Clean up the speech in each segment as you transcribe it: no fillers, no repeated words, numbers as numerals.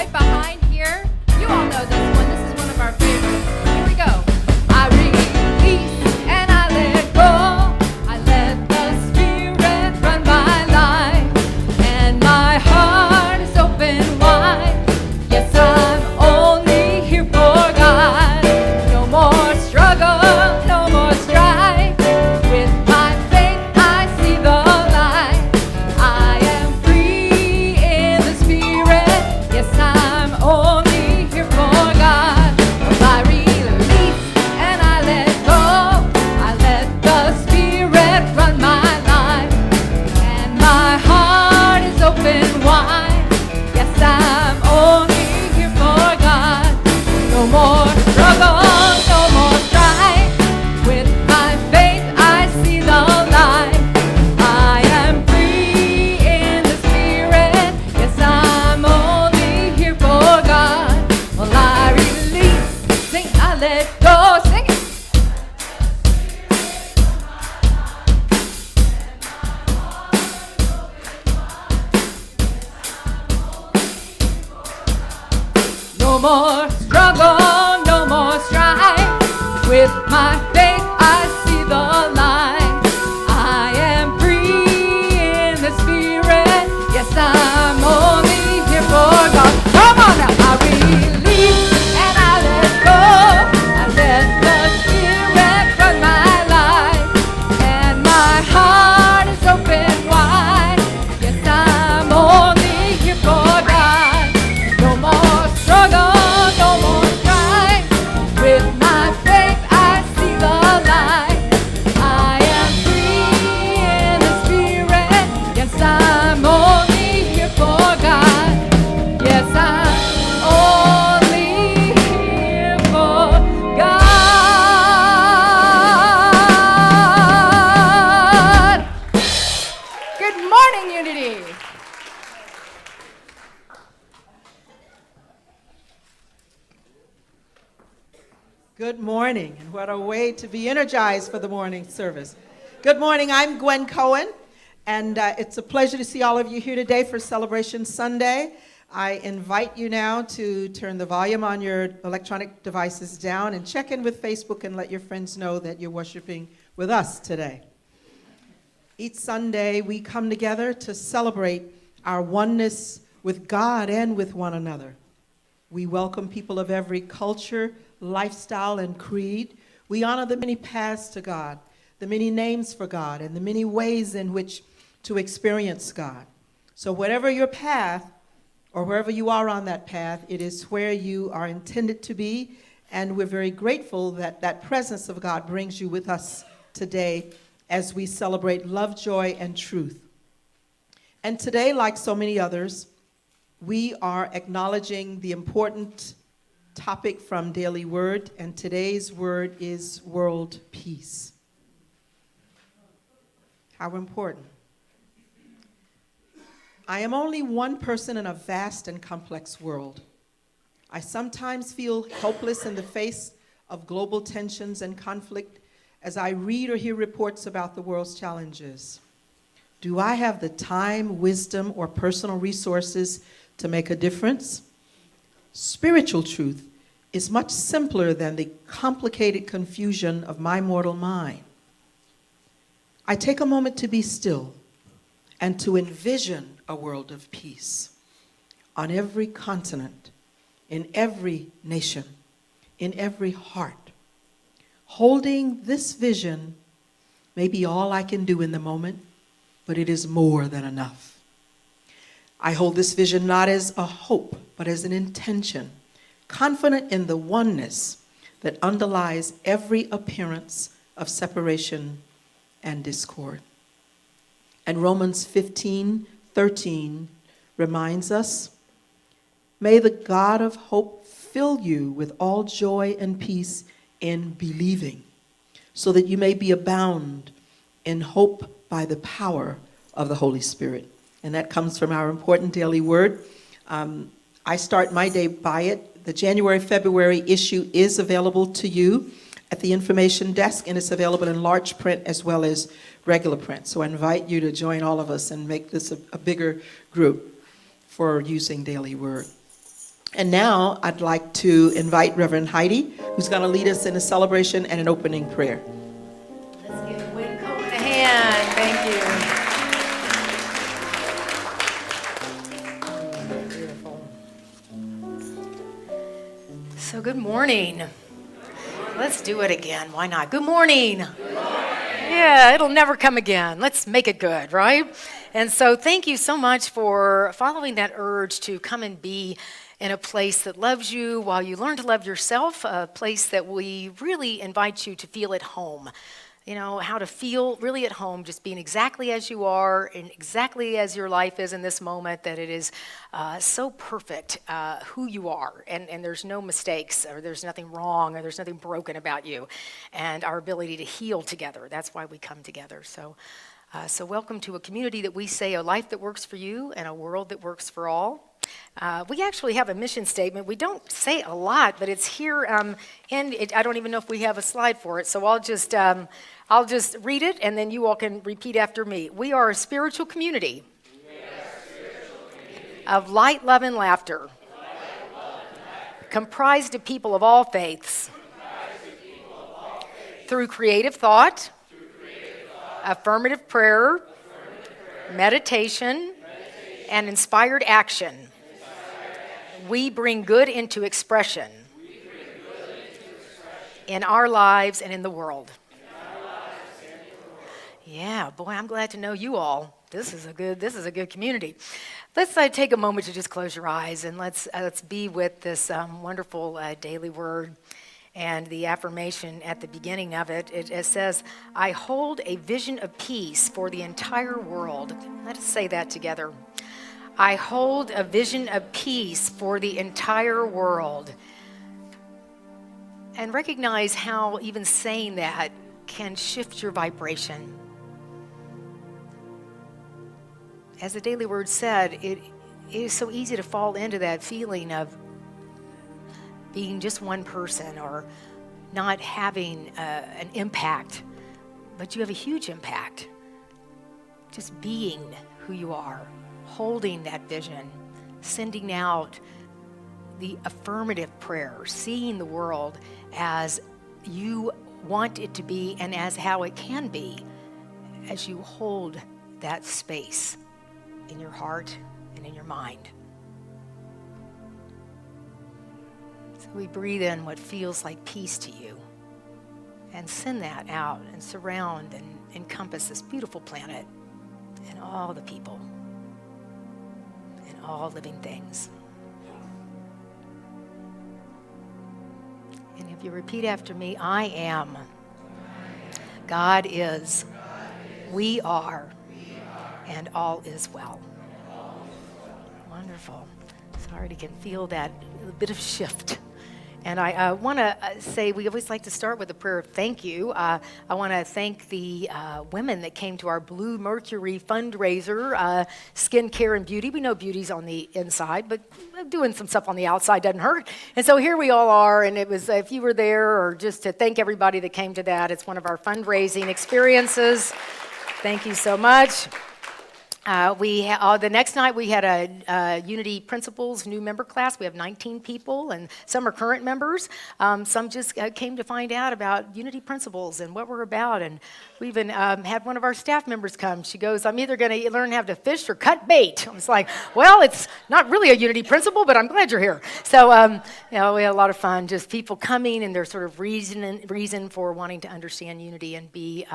right behind here. You all know this one. This is one of our favorites. Here we go. I release and I let go. I let the Spirit run my life, and my heart is open wide. Yes, I'm only here for God. No more struggle, no more strife. With my faith I see the light. I am free in the Spirit. Yes, I'm only here for God. Well, I release and I let go. I let the Spirit run my life, and my heart is open wide. Yes, I'm only here for God. No more struggle, no more strife. With my faith I see the light. I am free in the Spirit. Yes, I'm only here for God. Well, I release, sing, I let go, sing it. No more struggle, no more strife. With my faith I see the light. I am free in the Spirit. Yes, I'm only here for God. Come on now. I release and I let go. I let the Spirit run my life, and my heart is open wide. Yes, I'm only here for God. No more struggle, no more strife. With my faith I see the light. I am free in the Spirit. Yes, I'm only here for God. Yes, I'm only here for God. Good morning, Unity. Good morning, and what a way to be energized for the morning service. Good morning, I'm Gwen Cohen, and it's a pleasure to see all of you here today for Celebration Sunday. I invite you now to turn the volume on your electronic devices down and check in with Facebook and let your friends know that you're worshiping with us today. Each Sunday, we come together to celebrate our oneness with God and with one another. We welcome people of every culture, lifestyle, and creed. We honor the many paths to God, the many names for God, and the many ways in which to experience God. So whatever your path, or wherever you are on that path, it is where you are intended to be, and we're very grateful that that presence of God brings you with us today as we celebrate love, joy, and truth. And today, like so many others, we are acknowledging the important topic from Daily Word, and today's word is world peace. How important. I am only one person in a vast and complex world. I sometimes feel helpless in the face of global tensions and conflict as I read or hear reports about the world's challenges. Do I have the time, wisdom, or personal resources to make a difference? Spiritual truth is much simpler than the complicated confusion of my mortal mind. I take a moment to be still and to envision a world of peace on every continent, in every nation, in every heart. Holding this vision may be all I can do in the moment, but it is more than enough. I hold this vision not as a hope, but as an intention, confident in the oneness that underlies every appearance of separation and discord. And Romans 15:13 reminds us, may the God of hope fill you with all joy and peace in believing, so that you may be abound in hope by the power of the Holy Spirit. And that comes from our important daily word. I start my day by it. The January-February issue is available to you at the information desk, and it's available in large print as well as regular print. So I invite you to join all of us and make this a bigger group for using Daily Word. And now I'd like to invite Reverend Heidi, who's going to lead us in a celebration and an opening prayer. Let's give Winco a hand. Thank you. Beautiful. So good morning. Let's do it again. Why not? Good morning. Good morning. Yeah, it'll never come again. Let's make it good, right? And so thank you so much for following that urge to come and be in a place that loves you while you learn to love yourself, a place that we really invite you to feel at home. You know, how to feel really at home, just being exactly as you are and exactly as your life is in this moment, that it is so perfect who you are. And there's no mistakes, or there's nothing wrong, or there's nothing broken about you. And our ability to heal together, that's why we come together. So welcome to a community that we say a life that works for you and a world that works for all. We actually have a mission statement. We don't say a lot, but it's here, and I don't even know if we have a slide for it, so I'll just read it, and then you all can repeat after me. We are a spiritual community of light, love, and laughter, comprised of people of all faiths, through creative thought, affirmative prayer, meditation, and inspired action. We bring good into expression in our lives and in the world. Yeah, boy, I'm glad to know you all. This is a good community. Let's take a moment to just close your eyes, and let's be with this wonderful daily word. And the affirmation at the beginning of it, it says, I hold a vision of peace for the entire world. Let us say that together. I hold a vision of peace for the entire world. And recognize how even saying that can shift your vibration. As the daily word said, it is so easy to fall into that feeling of being just one person or not having an impact. But you have a huge impact. Just being who you are. Holding that vision, sending out the affirmative prayer, seeing the world as you want it to be and as how it can be as you hold that space in your heart and in your mind. So we breathe in what feels like peace to you and send that out and surround and encompass this beautiful planet and all the people. All living things. And if you repeat after me, I am. God is. We are. And all is well. Wonderful. Sorry to can feel that a bit of shift. And I want to say, we always like to start with a prayer of thank you. I want to thank the women that came to our Blue Mercury fundraiser, Skin Care and Beauty. We know beauty's on the inside, but doing some stuff on the outside doesn't hurt. And so here we all are, and it was, if you were there, or just to thank everybody that came to that. It's one of our fundraising experiences. Thank you so much. The next night we had a Unity Principles new member class. We have 19 people, and some are current members. Some just came to find out about Unity Principles and what we're about. And we even had one of our staff members come. She goes, I'm either going to learn how to fish or cut bait. I was like, well, it's not really a Unity Principle, but I'm glad you're here. So, we had a lot of fun, just people coming and their sort of reason for wanting to understand Unity and be,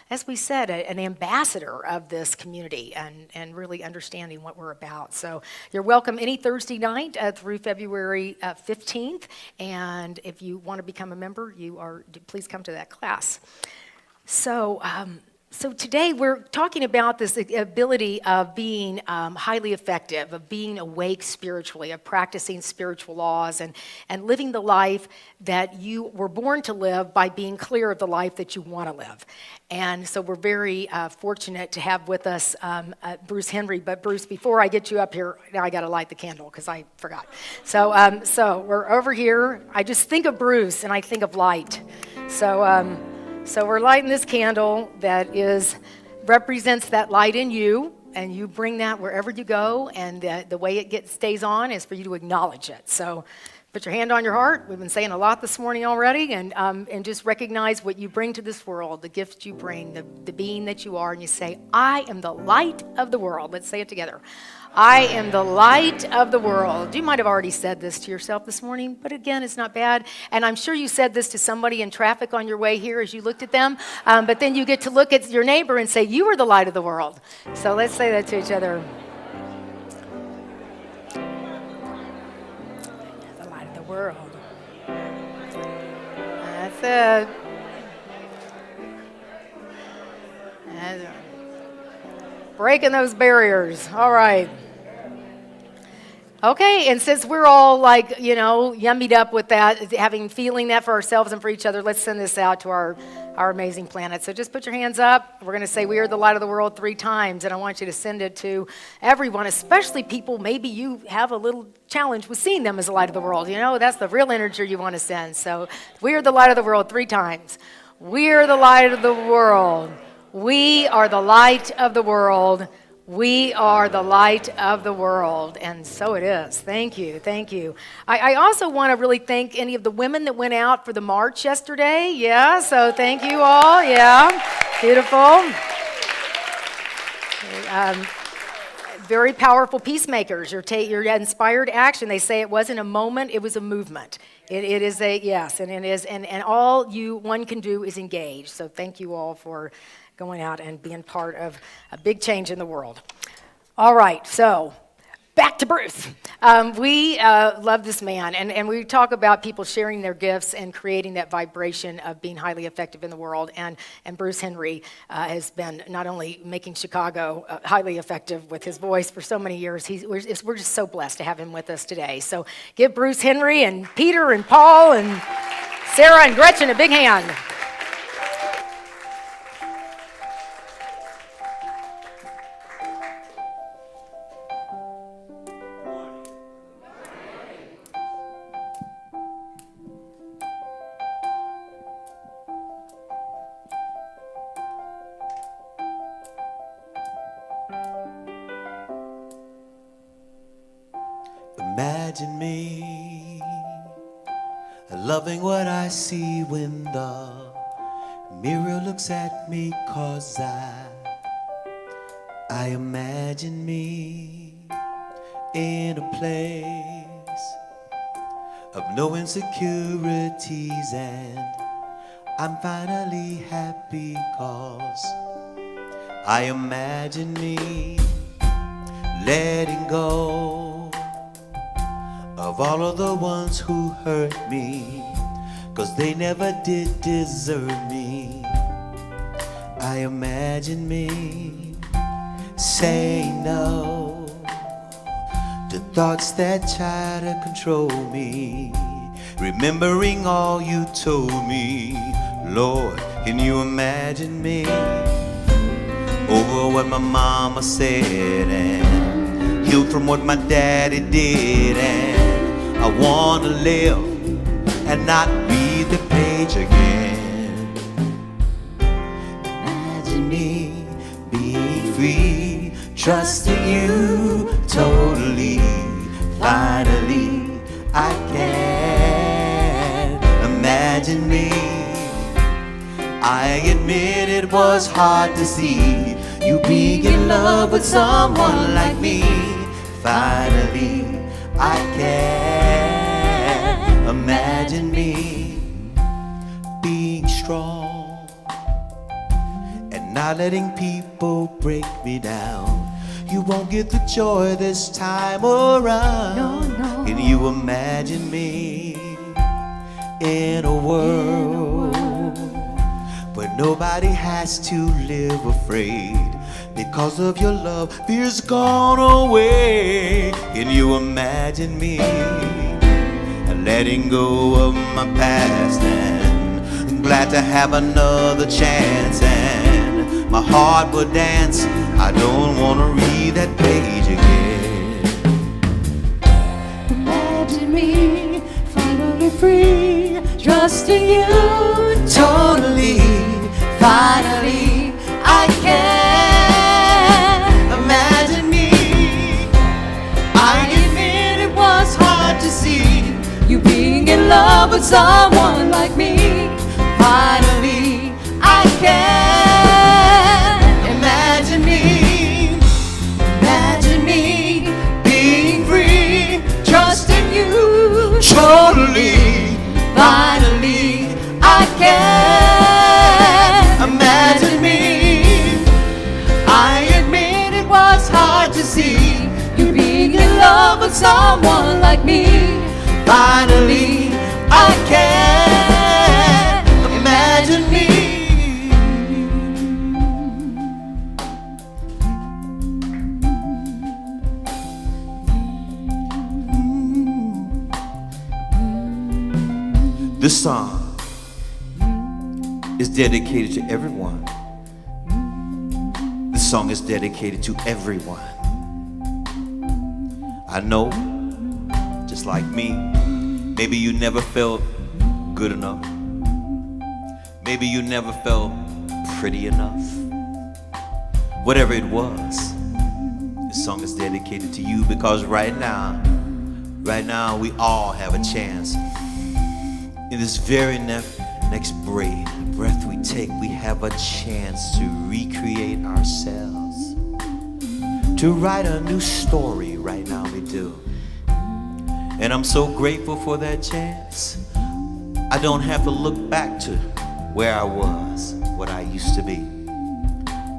as we said, an ambassador of this community and really understanding what we're about. So you're welcome any Thursday night through February 15th. And if you want to become a member, please come to that class. So today we're talking about this ability of being highly effective, of being awake spiritually, of practicing spiritual laws and living the life that you were born to live by being clear of the life that you want to live. And so we're very fortunate to have with us Bruce Henry. But Bruce, before I get you up here, now I got to light the candle because I forgot. So we're over here. I just think of Bruce and I think of light. So we're lighting this candle that represents that light in you and you bring that wherever you go, and the way it stays on is for you to acknowledge it. So put your hand on your heart. We've been saying a lot this morning already, and just recognize what you bring to this world, the gifts you bring, the being that you are, and you say, I am the light of the world. Let's say it together. I am the light of the world. You might have already said this to yourself this morning, but again, it's not bad. And I'm sure you said this to somebody in traffic on your way here as you looked at them, but then you get to look at your neighbor and say, you are the light of the world. So let's say that to each other. The light of the world. That's it. That's it. Breaking those barriers. All right. Okay, and since we're all like, yummied up with that, feeling that for ourselves and for each other, let's send this out to our amazing planet. So just put your hands up. We're going to say, we are the light of the world 3 times, and I want you to send it to everyone, especially people maybe you have a little challenge with seeing them as the light of the world. That's the real energy you want to send. So we are the light of the world 3 times. We are the light of the world. We are the light of the world. We are the light of the world, and so it is. Thank you, thank you. I also want to really thank any of the women that went out for the march yesterday. Yeah, so thank you all. Yeah, beautiful. Very powerful peacemakers. Your inspired action. They say it wasn't a moment; it was a movement. It is a yes, and it is, and all one can do is engage. So thank you all for going out and being part of a big change in the world. All right, so back to Bruce. We love this man, and we talk about people sharing their gifts and creating that vibration of being highly effective in the world, and Bruce Henry has been not only making Chicago highly effective with his voice for so many years, we're just so blessed to have him with us today. So give Bruce Henry and Peter and Paul and Sarah and Gretchen a big hand. Imagine me loving what I see when the mirror looks at me, 'cause I imagine me in a place of no insecurities, and I'm finally happy 'cause I imagine me letting go of all of the ones who hurt me, 'cause they never did deserve me. I imagine me saying no to thoughts that try to control me, remembering all you told me. Lord, can you imagine me over what my mama said, and healed from what my daddy did, and I want to live and not read the page again. Imagine me being free, trusting you totally. Finally, I can imagine me. I admit it was hard to see you being in love with someone like me. Finally, I can imagine me being strong and not letting people break me down. You won't get the joy this time around. No, no. Can you imagine me in a world where nobody has to live afraid? Because of your love, fear's gone away. Can you imagine me letting go of my past, and I'm glad to have another chance, and my heart will dance. I don't want to read that page again. Imagine me finally free, trusting you Totally, finally, I can imagine love with someone like me. Finally, I can imagine me being free, trusting you Totally. Finally, I can imagine me. I admit it was hard to see you being in love with someone like me. Finally, I can imagine me. This song is dedicated to everyone. This song is dedicated to everyone. I know, just like me, maybe you never felt good enough. Maybe you never felt pretty enough. Whatever it was, this song is dedicated to you because right now, we all have a chance. In this very next breath we take, we have a chance to recreate ourselves, to write a new story. Right now we do. And I'm so grateful for that chance. I don't have to look back to where I was, what I used to be.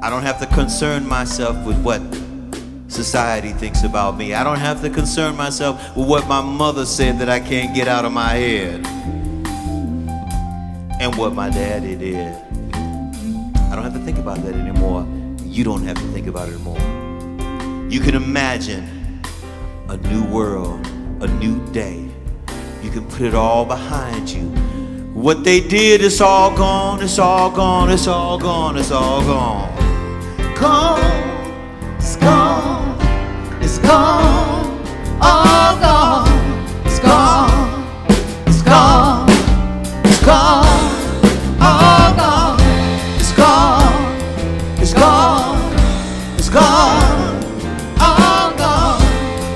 I don't have to concern myself with what society thinks about me. I don't have to concern myself with what my mother said that I can't get out of my head, and what my daddy did. I don't have to think about that anymore. You don't have to think about it anymore. You can imagine a new world, a new day. You can put it all behind you. What they did is all gone, it's all gone, it's all gone, it's all gone. Gone, it's gone, it's gone, all gone, it's gone, it's gone, it's gone. All gone, it's gone, it's gone, it's gone, all gone,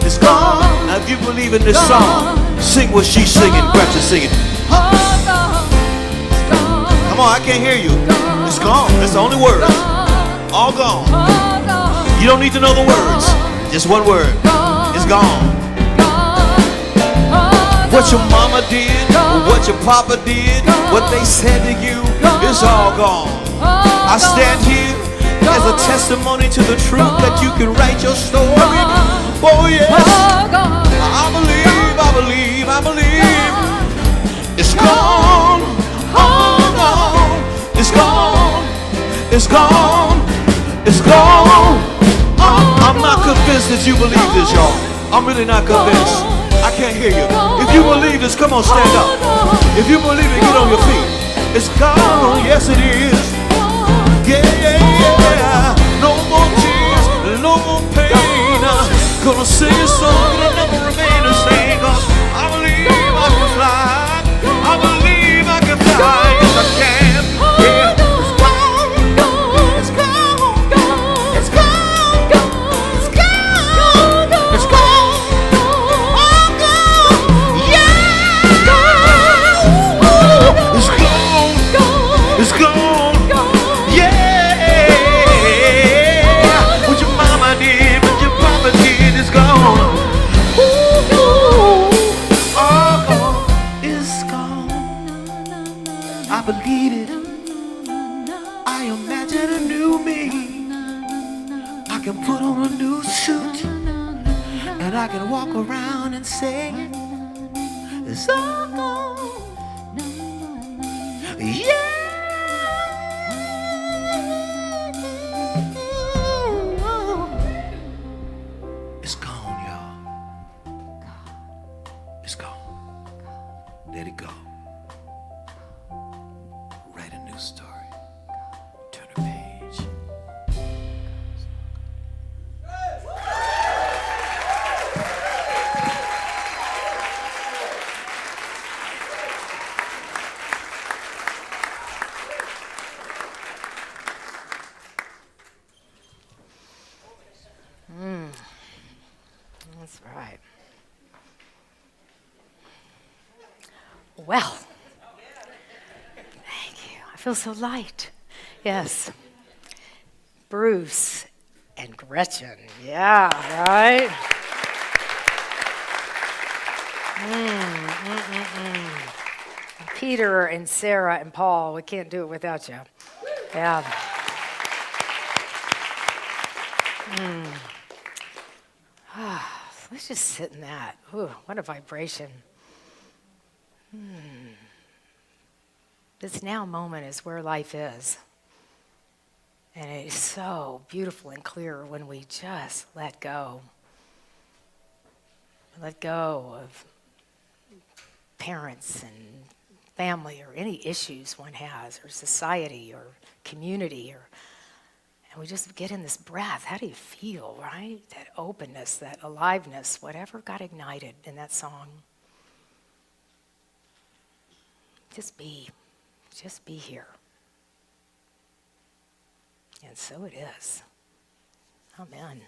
it's gone. Now if you believe in this song, sing what she's singing, Gretchen singing. All gone, it's gone. Come on, I can't hear you. It's gone, that's the only word. All gone. You don't need to know the words, just one word. It's gone. What your mama did, what your papa did, what they said to you, it's all gone. I stand here as a testimony to the truth that you can write your story. Oh yes, I believe. It's gone, all gone. It's gone, it's gone, it's gone. I'm not convinced that you believe this, y'all. I'm really not convinced. I can't hear you. If you believe this, come on, stand up. If you believe it, get on your feet. It's gone, yes it is. Yeah. No more tears, no more pain. Gonna sing a song that'll never remain the same. 'Cause I believe I can fly. I believe I can fly. Yes, I can. Yeah. It's gone. It's gone. It's gone. It's gone. It's gone. All gone. Yeah. It's gone. It's gone. Yeah. What your mama did, what your papa did, is gone. All gone. It's gone. I believe it. I imagine a new me. I can put on a new suit, and I can walk around and say, it's all gone. Yeah. It's gone, y'all. It's gone. Let it go. Write a new story. Turn a page. That's right. Well, thank you. I feel so light. Yes. Bruce and Gretchen. Yeah, right? Peter and Sarah and Paul. We can't do it without you. Yeah. Let's just sit in that. Ooh, what a vibration. This now moment is where life is. And it is so beautiful and clear when we just let go. Let go of parents and family or any issues one has, or society or community, and we just get in this breath. How do you feel, right? That openness, that aliveness, whatever got ignited in that song. Just be here. And so it is. Amen.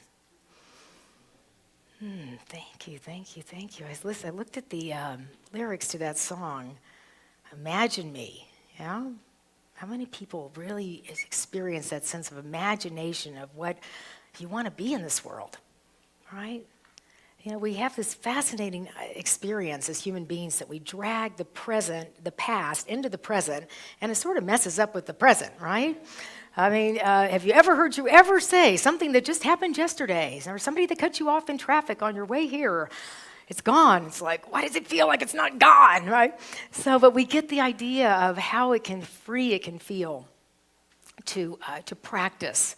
Thank you. I looked at the lyrics to that song. Imagine me, yeah? How many people really experience that sense of imagination of what you want to be in this world, right? You know, we have this fascinating experience as human beings that we drag the past into the present, and it sort of messes up with the present, right? I mean, have you ever say something that just happened yesterday, or somebody that cut you off in traffic on your way here? It's gone. It's like, why does it feel like it's not gone, right? So, but we get the idea of how it can feel to practice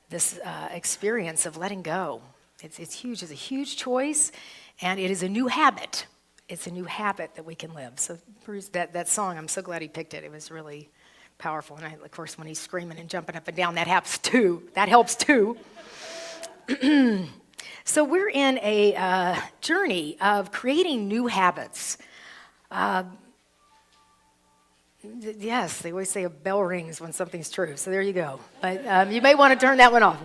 this experience of letting go. It's huge. It's a huge choice, and it is a new habit. It's a new habit that we can live. So, Bruce, that song, I'm so glad he picked it. It was really powerful. And of course, when he's screaming and jumping up and down, that helps too. So we're in a journey of creating new habits. Yes, they always say a bell rings when something's true. So there you go. But you may want to turn that one off.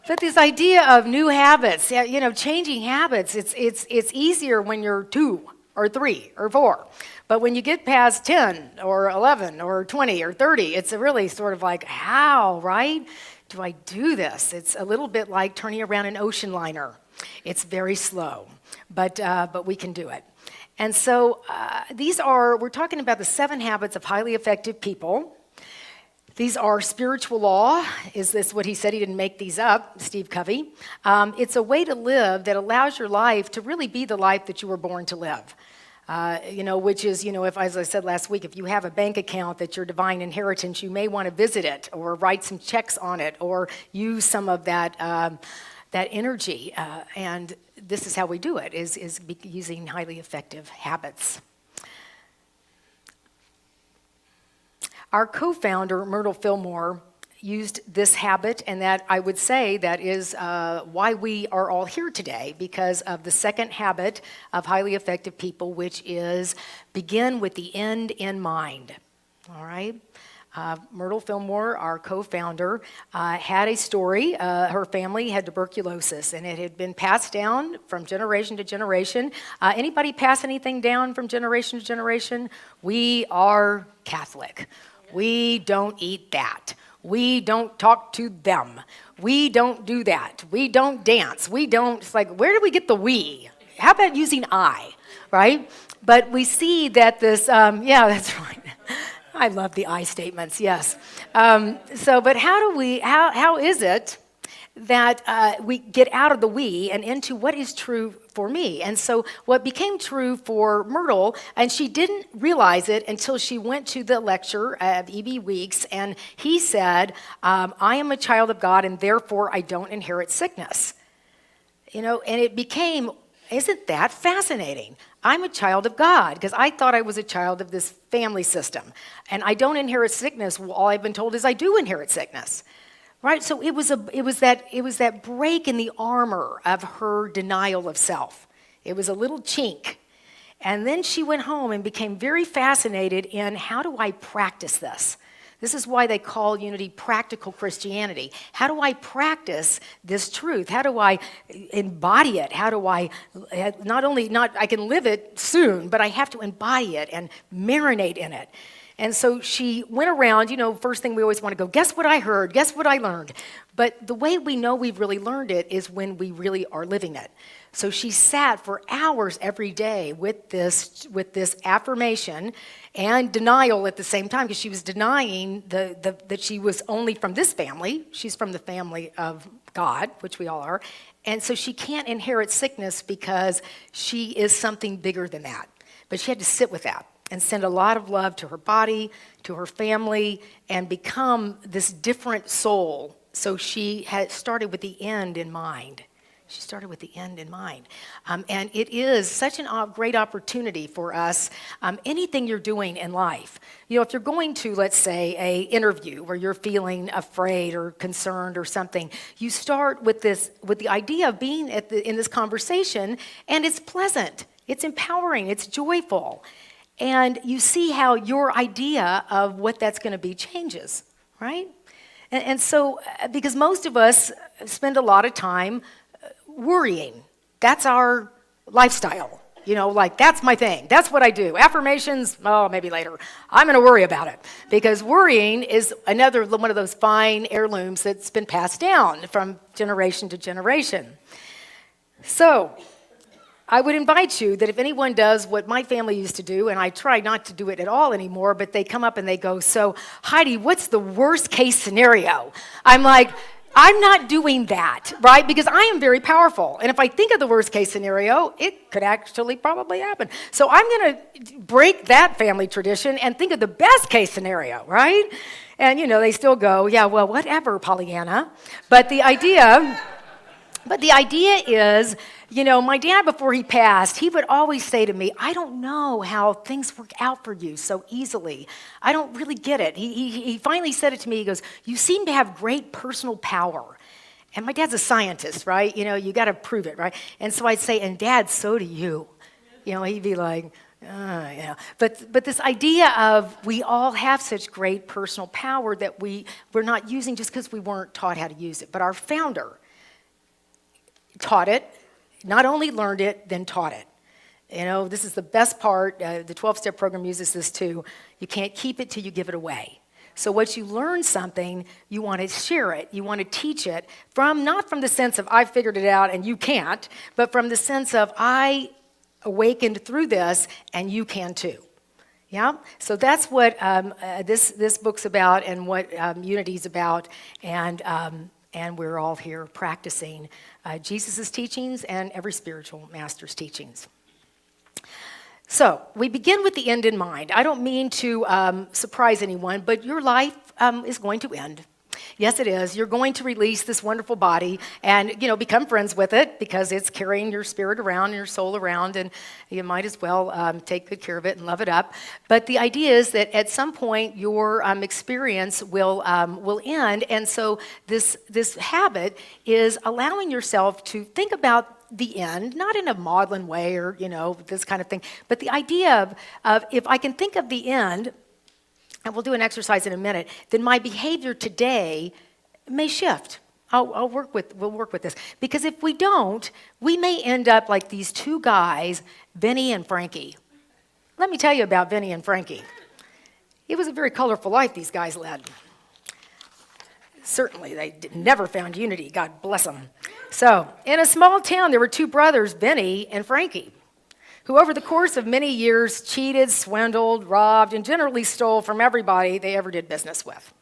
But this idea of new habits, you know, changing habits, it's easier when you're 2 or 3 or 4. But when you get past 10 or 11 or 20 or 30, it's really sort of like, how, right? Do I do this? It's a little bit like turning around an ocean liner. It's very slow, but we can do it. And so we're talking about the 7 habits of highly effective people. These are spiritual law. Is this what he said? He didn't make these up, Steve Covey. It's a way to live that allows your life to really be the life that you were born to live. Which is, if, as I said last week, if you have a bank account that's your divine inheritance, you may want to visit it or write some checks on it or use some of that energy. And this is how we do it, is using highly effective habits. Our co-founder, Myrtle Fillmore, used this habit, and that I would say that is why we are all here today, because of the second habit of highly effective people, which is begin with the end in mind. All right? Myrtle Fillmore, our co-founder, had a story. Her family had tuberculosis, and it had been passed down from generation to generation. Anybody pass anything down from generation to generation? We are Catholic. We don't eat that. We don't talk to them. We don't do that. We don't dance. It's like, where do we get the we? How about using I, right? But we see that this, that's right. I love the I statements, yes. But how is it that we get out of the we and into what is true for me? And so what became true for Myrtle, and she didn't realize it until she went to the lecture of E.B. Weeks, and he said, I am a child of God, and therefore I don't inherit sickness. And it became, isn't that fascinating? I'm a child of God, because I thought I was a child of this family system, and I don't inherit sickness. Well, all I've been told is I do inherit sickness. Right, so it was that break in the armor of her denial of self. It was a little chink. And then she went home and became very fascinated in, how do I practice this? This is why they call unity practical Christianity. How do I practice this truth? How do I embody it? How do I I can live it soon, but I have to embody it and marinate in it. And so she went around, first thing we always want to go, guess what I heard? Guess what I learned? But the way we know we've really learned it is when we really are living it. So she sat for hours every day with this affirmation and denial at the same time, because she was denying that she was only from this family. She's from the family of God, which we all are. And so she can't inherit sickness because she is something bigger than that. But she had to sit with that and send a lot of love to her body, to her family, and become this different soul. So she had started with the end in mind. She started with the end in mind. And it is such a great opportunity for us, anything you're doing in life. If you're going to, let's say, an interview where you're feeling afraid or concerned or something, you start with the idea of being in this conversation, and it's pleasant, it's empowering, it's joyful. And you see how your idea of what that's going to be changes, right? And so, because most of us spend a lot of time worrying. That's our lifestyle. That's my thing. That's what I do. Affirmations, maybe later. I'm going to worry about it. Because worrying is another one of those fine heirlooms that's been passed down from generation to generation. So, I would invite you that if anyone does what my family used to do, and I try not to do it at all anymore, but they come up and they go, so Heidi, what's the worst case scenario? I'm like, I'm not doing that, right? Because I am very powerful. And if I think of the worst case scenario, it could actually probably happen. So I'm going to break that family tradition and think of the best case scenario, right? And, they still go, yeah, well, whatever, Pollyanna. But the idea is, my dad, before he passed, he would always say to me, I don't know how things work out for you so easily. I don't really get it. He finally said it to me. He goes, you seem to have great personal power. And my dad's a scientist, right? You got to prove it, right? And so I'd say, and Dad, so do you. He'd be like, But this idea of we all have such great personal power that we're not using just because we weren't taught how to use it. But our founder taught it, not only learned it, then taught it. This is the best part. The 12-step program uses this too. You can't keep it till you give it away. So once you learn something, you want to share it. You want to teach it not from the sense of I figured it out and you can't, but from the sense of I awakened through this and you can too. Yeah? So that's what this book's about and what Unity's about. And we're all here practicing Jesus' teachings and every spiritual master's teachings. So we begin with the end in mind. I don't mean to surprise anyone, but your life is going to end. Yes, it is. You're going to release this wonderful body and, become friends with it because it's carrying your spirit around and your soul around, and you might as well take good care of it and love it up. But the idea is that at some point your experience will end, and so this habit is allowing yourself to think about the end, not in a maudlin way or, this kind of thing, but the idea of if I can think of the end, and we'll do an exercise in a minute, then my behavior today may shift. We'll work with this. Because if we don't, we may end up like these two guys, Vinny and Frankie. Let me tell you about Vinny and Frankie. It was a very colorful life these guys led. Certainly, they never found unity, God bless them. So, in a small town, there were two brothers, Vinny and Frankie, who over the course of many years cheated, swindled, robbed, and generally stole from everybody they ever did business with.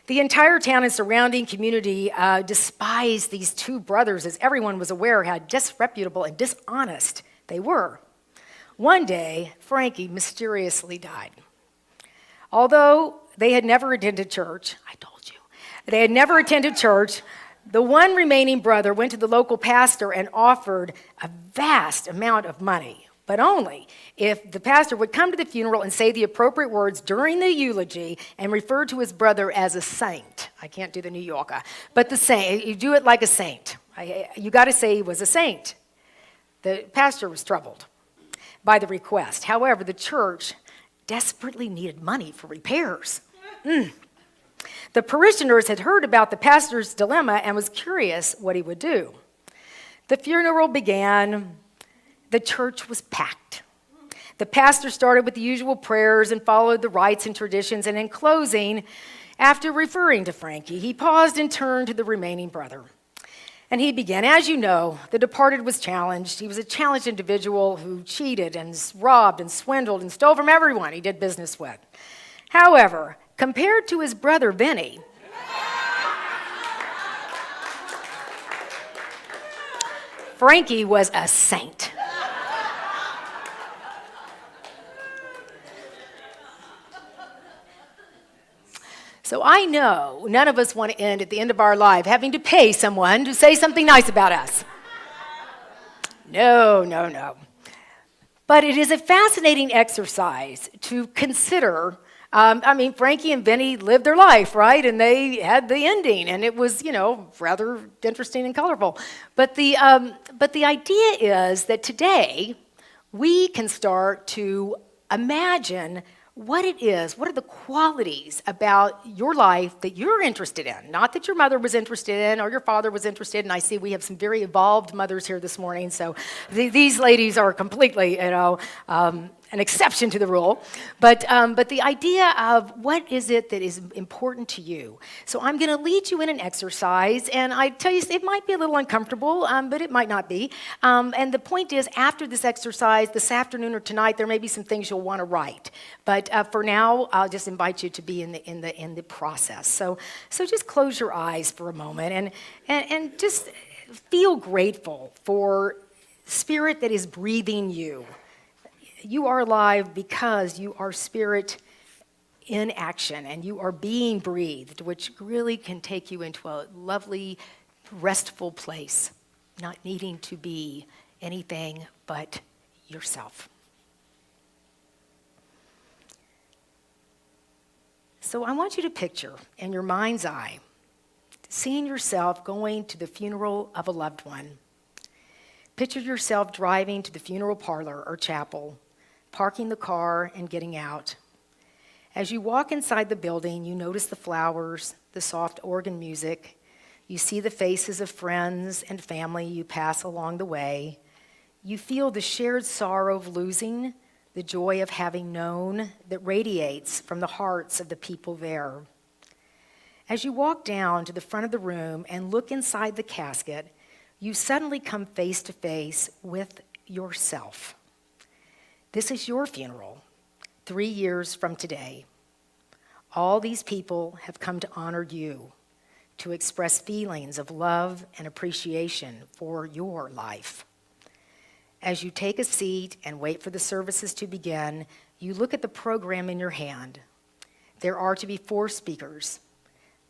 The entire town and surrounding community despised these two brothers, as everyone was aware how disreputable and dishonest they were. One day, Frankie mysteriously died. Although they had never attended church, they had never attended church, the one remaining brother went to the local pastor and offered a vast amount of money, but only if the pastor would come to the funeral and say the appropriate words during the eulogy and refer to his brother as a saint. I can't do the New Yorker, but the saint, you do it like a saint. You got to say he was a saint. The pastor was troubled by the request. However, the church desperately needed money for repairs. The parishioners had heard about the pastor's dilemma and was curious what he would do. The funeral began. The church was packed. The pastor started with the usual prayers and followed the rites and traditions, and in closing, after referring to Frankie, he paused and turned to the remaining brother. And he began, as you know, the departed was challenged. He was a challenged individual who cheated and robbed and swindled and stole from everyone he did business with. However, compared to his brother Vinny, Frankie was a saint. So I know none of us want to end at the end of our life having to pay someone to say something nice about us. No. But it is a fascinating exercise to consider. Frankie and Vinny lived their life, right? And they had the ending, and it was, rather interesting and colorful. But the idea is that today we can start to imagine what it is, what are the qualities about your life that you're interested in? Not that your mother was interested in or your father was interested in. I see we have some very evolved mothers here this morning, so these ladies are completely, an exception to the rule. But the idea of what is it that is important to you. So I'm going to lead you in an exercise, and I tell you, it might be a little uncomfortable, but it might not be. And the point is, after this exercise, this afternoon or tonight, there may be some things you'll want to write. But for now, I'll just invite you to be in the process. So just close your eyes for a moment and just feel grateful for spirit that is breathing you. You are alive because you are spirit in action and you are being breathed, which really can take you into a lovely, restful place, not needing to be anything but yourself. So I want you to picture in your mind's eye, seeing yourself going to the funeral of a loved one. Picture yourself driving to the funeral parlor or chapel, parking the car and getting out. As you walk inside the building, you notice the flowers, the soft organ music. You see the faces of friends and family you pass along the way. You feel the shared sorrow of losing, the joy of having known that radiates from the hearts of the people there. As you walk down to the front of the room and look inside the casket, you suddenly come face to face with yourself. This is your funeral, 3 years from today. All these people have come to honor you, to express feelings of love and appreciation for your life. As you take a seat and wait for the services to begin, you look at the program in your hand. There are to be 4 speakers.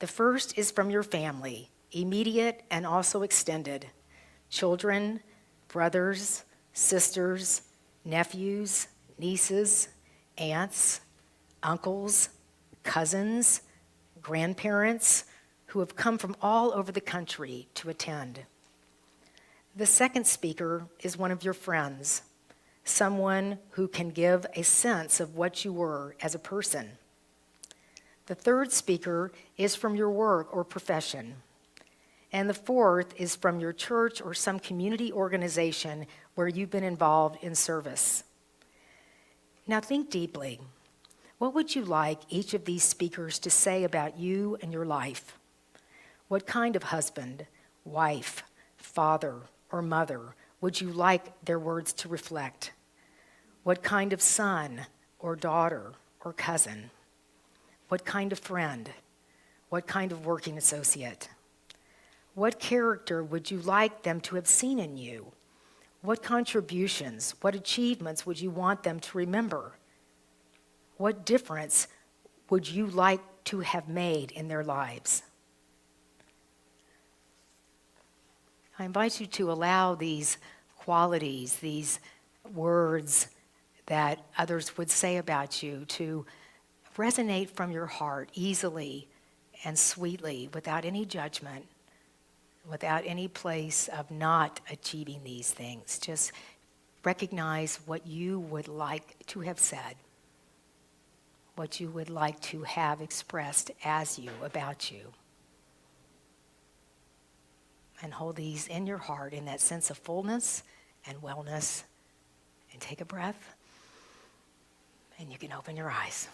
The first is from your family, immediate and also extended. Children, brothers, sisters, nephews, nieces, aunts, uncles, cousins, grandparents who have come from all over the country to attend. The second speaker is one of your friends, someone who can give a sense of what you were as a person. The third speaker is from your work or profession. And the fourth is from your church or some community organization where you've been involved in service. Now think deeply. What would you like each of these speakers to say about you and your life? What kind of husband, wife, father, or mother would you like their words to reflect? What kind of son or daughter or cousin? What kind of friend? What kind of working associate? What character would you like them to have seen in you? What contributions, what achievements would you want them to remember? What difference would you like to have made in their lives? I invite you to allow these qualities, these words that others would say about you to resonate from your heart easily and sweetly without any judgment, without any place of not achieving these things. Just recognize what you would like to have said. what you would like to have expressed as you, about you. And hold these in your heart in that sense of fullness and wellness. And take a breath. And you can open your eyes.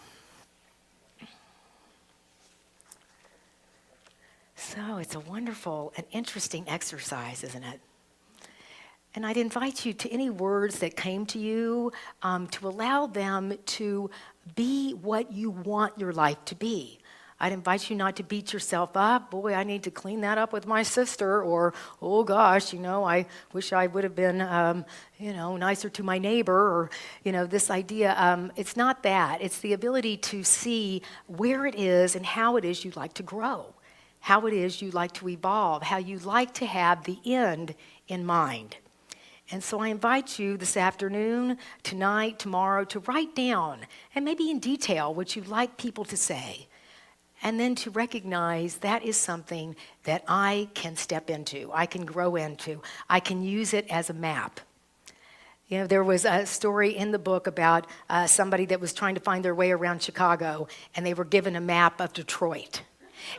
So it's a wonderful and interesting exercise, isn't it? And I'd invite you to any words that came to you to allow them to be what you want your life to be. I'd invite you not to beat yourself up. Boy, I need to clean that up with my sister. Or, oh gosh, I wish I would have been, nicer to my neighbor. Or, this idea. It's not that. It's the ability to see where it is and how it is you'd like to grow, how it is you'd like to evolve, how you like to have the end in mind. And so I invite you this afternoon, tonight, tomorrow, to write down, and maybe in detail, what you'd like people to say. And then to recognize that is something that I can step into, I can grow into, I can use it as a map. There was a story in the book about somebody that was trying to find their way around Chicago, and they were given a map of Detroit.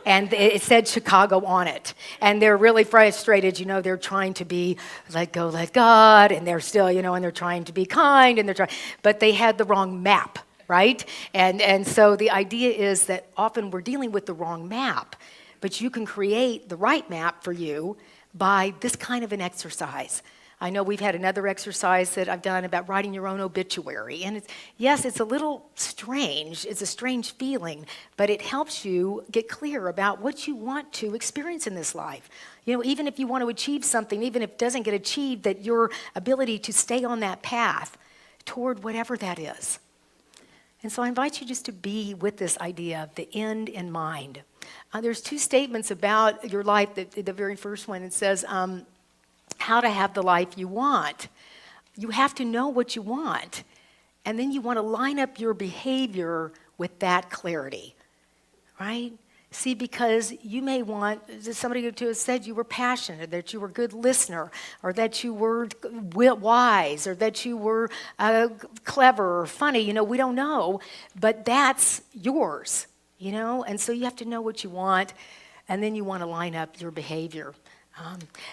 And it said Chicago on it. And they're really frustrated, they're trying to be let go, let God, and they're still, and they're trying to be kind, but they had the wrong map. Right? And so the idea is that often we're dealing with the wrong map, but you can create the right map for you by this kind of an exercise. I know we've had another exercise that I've done about writing your own obituary. And it's a little strange. It's a strange feeling, but it helps you get clear about what you want to experience in this life. Even if you want to achieve something, even if it doesn't get achieved, that your ability to stay on that path toward whatever that is. And so I invite you just to be with this idea of the end in mind. There's two statements about your life. The very first one, it says, how to have the life you want. You have to know what you want. And then you want to line up your behavior with that clarity, right? See, because you may want somebody to have said you were passionate, that you were a good listener, or that you were wise, or that you were clever or funny. We don't know, but that's yours, And so you have to know what you want, and then you want to line up your behavior.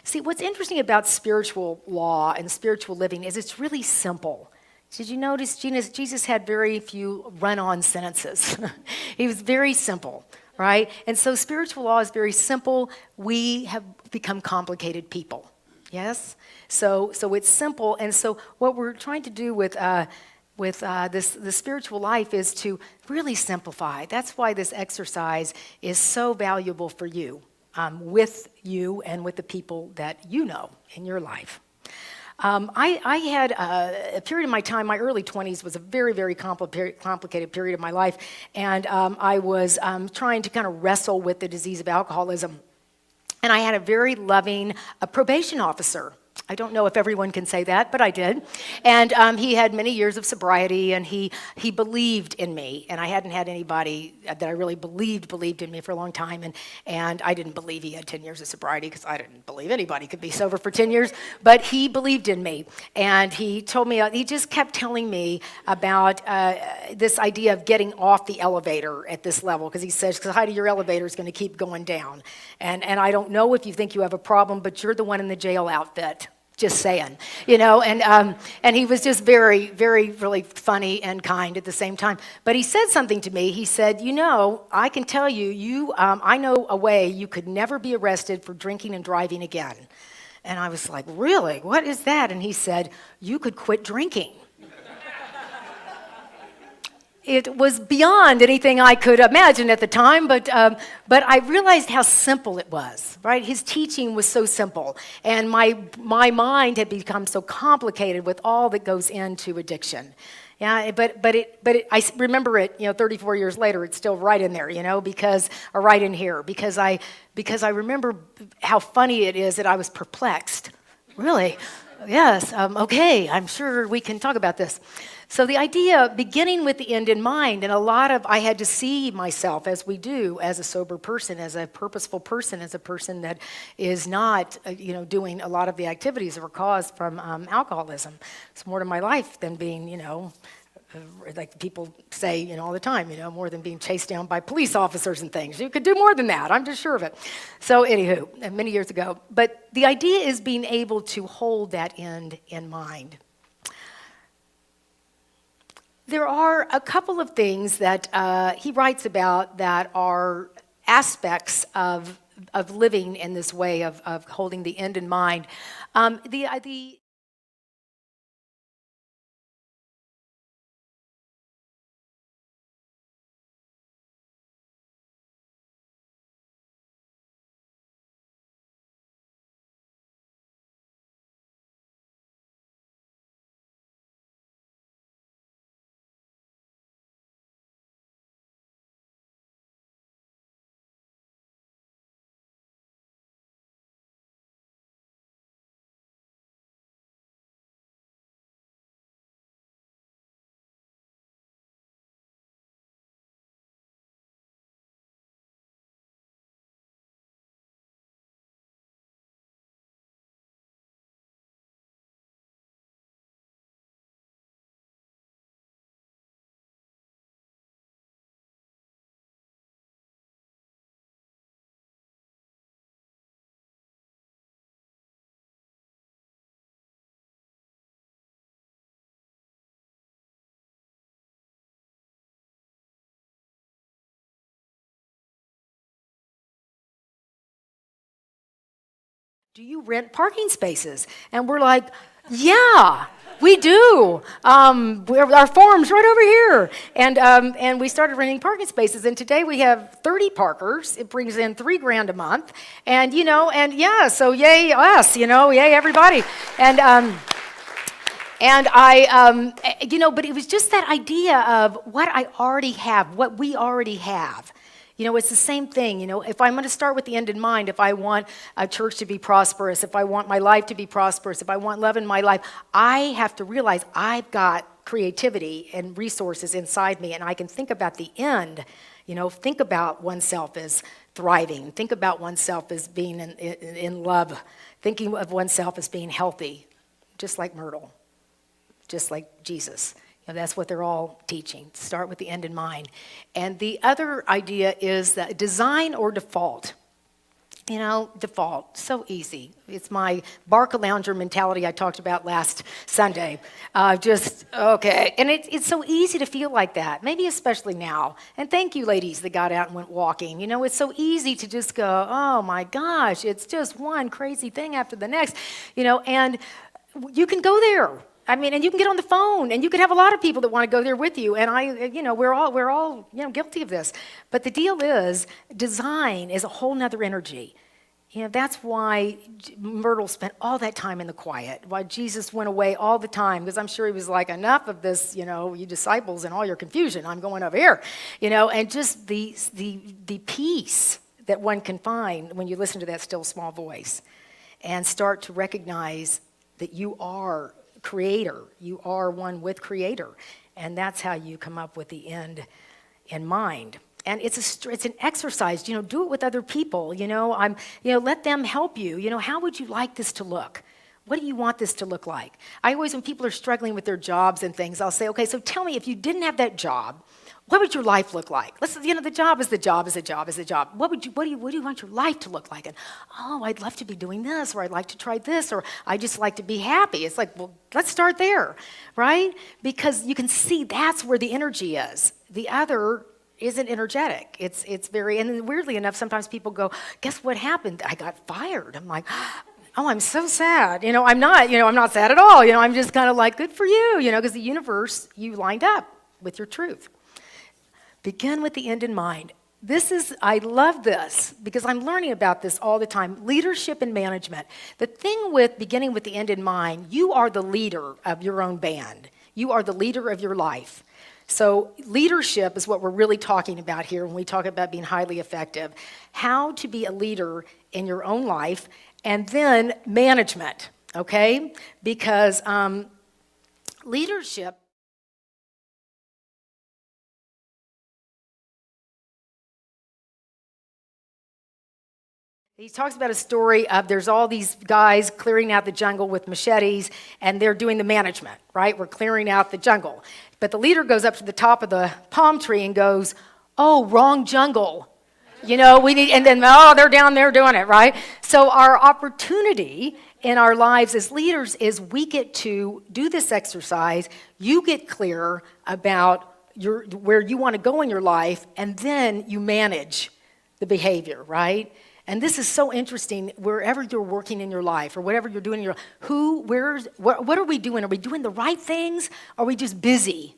See, what's interesting about spiritual law and spiritual living is it's really simple. Did you notice Jesus had very few run-on sentences? He was very simple. Right? And so spiritual law is very simple. We have become complicated people. Yes? So it's simple. And so what we're trying to do with the spiritual life is to really simplify. That's why this exercise is so valuable for you, with you and with the people that you know in your life. I had a period of my time, my early 20s was a very, very complicated period of my life, and I was trying to kind of wrestle with the disease of alcoholism. And I had a very loving probation officer. I don't know if everyone can say that, but I did. And he had many years of sobriety, and he believed in me. And I hadn't had anybody that I really believed in me for a long time. And I didn't believe he had 10 years of sobriety because I didn't believe anybody could be sober for 10 years. But he believed in me. And he told me, he just kept telling me about this idea of getting off the elevator at this level. Because he says, Heidi, your elevator is going to keep going down. And I don't know if you think you have a problem, but you're the one in the jail outfit. Just saying, and he was just very, very, really funny and kind at the same time. But he said something to me. He said, I can tell you, I know a way you could never be arrested for drinking and driving again. And I was like, really? What is that? And he said, you could quit drinking. It was beyond anything I could imagine at the time, but I realized how simple it was, right? His teaching was so simple, and my mind had become so complicated with all that goes into addiction. Yeah, but I remember it, 34 years later, it's still right in there, or right in here, because I remember how funny it is that I was perplexed. Really? Yes, okay, I'm sure we can talk about this. So the idea, beginning with the end in mind, and I had to see myself, as we do, as a sober person, as a purposeful person, as a person that is not, doing a lot of the activities that were caused from alcoholism. It's more to my life than being, Like people say, all the time, more than being chased down by police officers and things. You could do more than that, I'm just sure of it. So anywho, many years ago. But the idea is being able to hold that end in mind. There are a couple of things that he writes about that are aspects of living in this way of holding the end in mind. Do you rent parking spaces? And we're like, yeah, we do. Our farm's right over here. And we started renting parking spaces. And today we have 30 parkers. It brings in $3,000 a month. And, so yay us, yay everybody. And but it was just that idea of what I already have, what we already have. It's the same thing. If I'm going to start with the end in mind, if I want a church to be prosperous, if I want my life to be prosperous, if I want love in my life, I have to realize I've got creativity and resources inside me, and I can think about the end. Think about oneself as thriving. Think about oneself as being in love. Thinking of oneself as being healthy, just like Myrtle, just like Jesus. That's what they're all teaching. Start with the end in mind. And the other idea is that design or default. Default, so easy. It's my Barca-lounger mentality I talked about last Sunday. Okay. And it's so easy to feel like that, maybe especially now. And thank you, ladies, that got out and went walking. It's so easy to just go, oh my gosh, it's just one crazy thing after the next. And you can go there. And you can get on the phone, and you can have a lot of people that want to go there with you. And we're all guilty of this. But the deal is, design is a whole nother energy. That's why Myrtle spent all that time in the quiet, why Jesus went away all the time, because I'm sure he was like, enough of this, you disciples and all your confusion. I'm going over here, and just the peace that one can find when you listen to that still small voice and start to recognize that you are creator. You are one with creator. And that's how you come up with the end in mind. And it's an exercise, do it with other people, let them help you. How would you like this to look? What do you want this to look like? I always, when people are struggling with their jobs and things, I'll say, okay, so tell me, if you didn't have that job, what would your life look like? The job is the job is the job is the job. What do you want your life to look like? And, I'd love to be doing this, or I'd like to try this, or I just like to be happy. It's like, well, let's start there, right? Because you can see that's where the energy is. The other isn't energetic. It's very, and then weirdly enough, sometimes people go, guess what happened? I got fired. I'm like, oh, I'm so sad. I'm not sad at all. I'm just kind of like, good for you, because the universe, you lined up with your truth. Begin with the end in mind. I love this because I'm learning about this all the time. Leadership and management. The thing with beginning with the end in mind, you are the leader of your own band. You are the leader of your life. So leadership is what we're really talking about here when we talk about being highly effective. How to be a leader in your own life, and then management, okay? Because leadership He talks about a story of there's all these guys clearing out the jungle with machetes, and they're doing the management, right? We're clearing out the jungle. But the leader goes up to the top of the palm tree and goes, "Oh, wrong jungle. You know, we need," and then, "Oh, they're down there doing it," right? So our opportunity in our lives as leaders is we get to do this exercise. You get clear about where you want to go in your life, and then you manage the behavior, right? And this is so interesting, wherever you're working in your life or whatever you're doing in your life, what are we doing? Are we doing the right things? Or are we just busy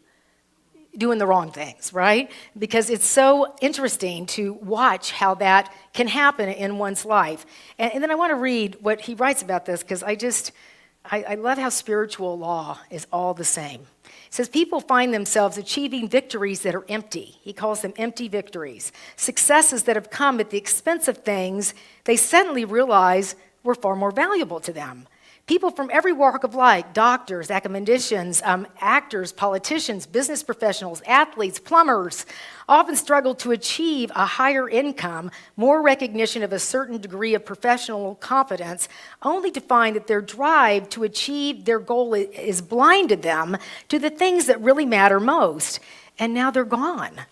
doing the wrong things, right? Because it's so interesting to watch how that can happen in one's life. And then I want to read what he writes about this, because I love how spiritual law is all the same. It says, people find themselves achieving victories that are empty. He calls them empty victories. Successes that have come at the expense of things they suddenly realize were far more valuable to them. People from every walk of life, doctors, academicians, actors, politicians, business professionals, athletes, plumbers, often struggle to achieve a higher income, more recognition of a certain degree of professional competence, only to find that their drive to achieve their goal is blinded them to the things that really matter most, and now they're gone.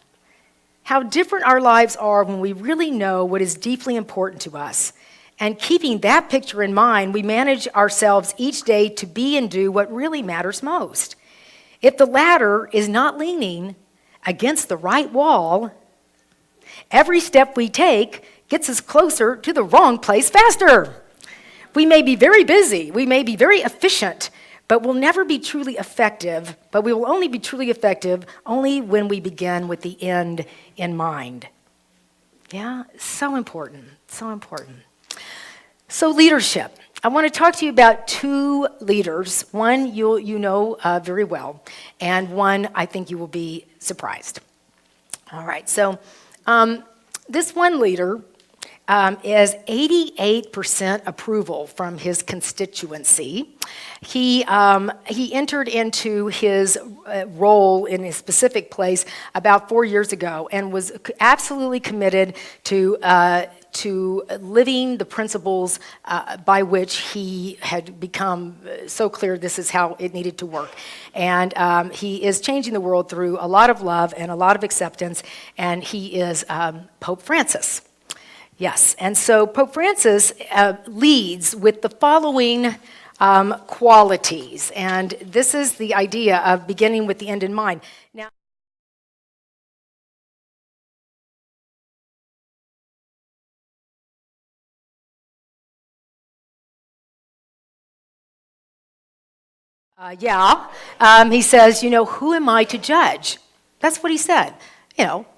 How different our lives are when we really know what is deeply important to us. And keeping that picture in mind, we manage ourselves each day to be and do what really matters most. If the ladder is not leaning against the right wall, every step we take gets us closer to the wrong place faster. We may be very busy, we may be very efficient, but we'll never be truly effective, but we will only be truly effective only when we begin with the end in mind. Yeah, so important, so important. So leadership. I want to talk to you about two leaders. One you know very well, and one I think you will be surprised. All right, so this one leader is 88% approval from his constituency. He entered into his role in a specific place about 4 years ago and was absolutely committed to living the principles by which he had become so clear this is how it needed to work. And he is changing the world through a lot of love and a lot of acceptance, and he is Pope Francis. Yes, and so Pope Francis leads with the following qualities, and this is the idea of beginning with the end in mind. Now, he says, who am I to judge? That's what he said.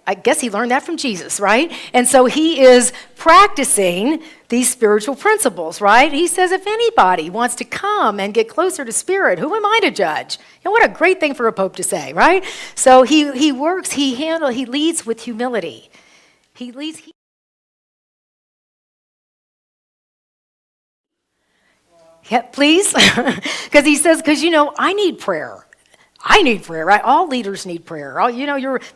I guess he learned that from Jesus, right? And so he is practicing these spiritual principles, right? He says, if anybody wants to come and get closer to Spirit, who am I to judge? What a great thing for a pope to say, right? So he leads with humility. Yeah, please? Because he says, I need prayer. I need prayer, right? All leaders need prayer. If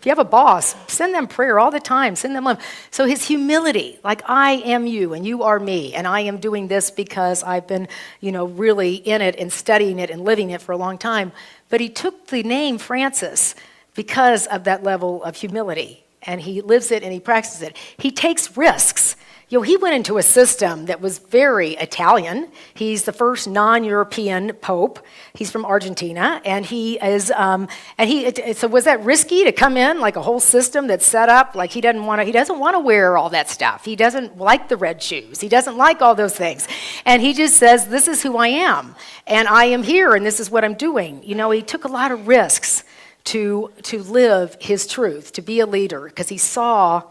you have a boss, send them prayer all the time. Send them love. So his humility, like I am you and you are me, and I am doing this because I've been, really in it and studying it and living it for a long time. But he took the name Francis because of that level of humility, and he lives it and he practices it. He takes risks. He went into a system that was very Italian. He's the first non-European pope. He's from Argentina, and he is. So was that risky to come in like a whole system that's set up? Like he doesn't want to wear all that stuff. He doesn't like the red shoes. He doesn't like all those things, and he just says, "This is who I am, and I am here, and this is what I'm doing." He took a lot of risks to live his truth, to be a leader, because he saw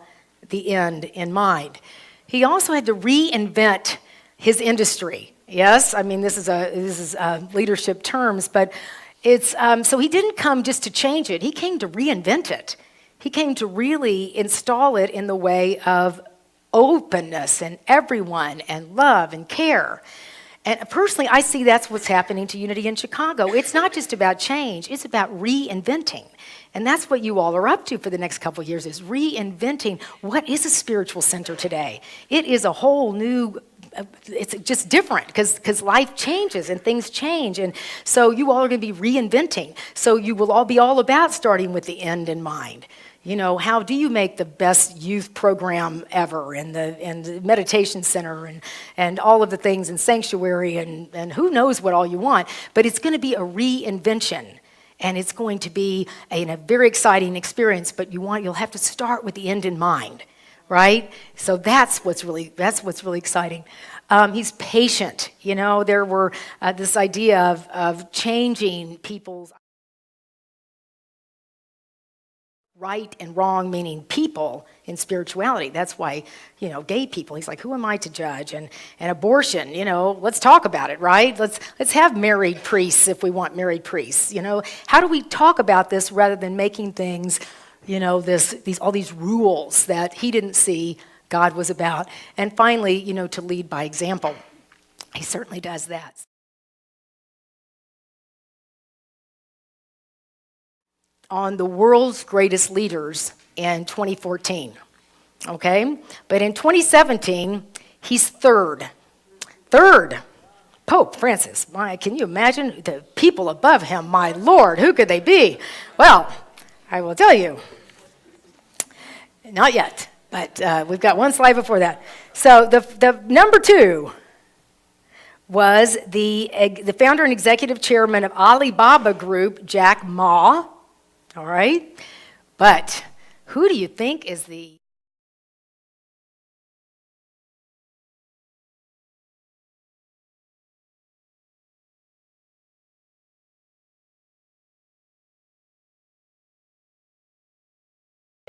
the end in mind. He also had to reinvent his industry. Yes, this is leadership terms, but it's so he didn't come just to change it. He came to reinvent it. He came to really install it in the way of openness and everyone and love and care. And personally, I see that's what's happening to Unity in Chicago. It's not just about change, it's about reinventing. And that's what you all are up to for the next couple of years, is reinventing what is a spiritual center today. It is a whole new, it's just different because life changes and things change. And so you all are going to be reinventing. So you will all be all about starting with the end in mind. You know, how do you make the best youth program ever, and the meditation center and all of the things, and sanctuary and who knows what all you want. But it's going to be a reinvention, and it's going to be a very exciting experience, but you'll have to start with the end in mind, right? So that's what's really exciting. He's patient. You know, there were this idea of changing people's right and wrong, meaning people in spirituality. That's why, you know, gay people, he's like, who am I to judge? And abortion, you know, let's talk about it, right? Let's have married priests if we want married priests, you know. How do we talk about this rather than making things, you know, all these rules that he didn't see God was about? And finally, you know, to lead by example. He certainly does that. On the world's greatest leaders in 2014, okay? But in 2017, he's third. Pope Francis. Can you imagine the people above him? My Lord, who could they be? Well, I will tell you. Not yet, but we've got one slide before that. So the number 2 was the founder and executive chairman of Alibaba Group, Jack Ma. All right? But who do you think is the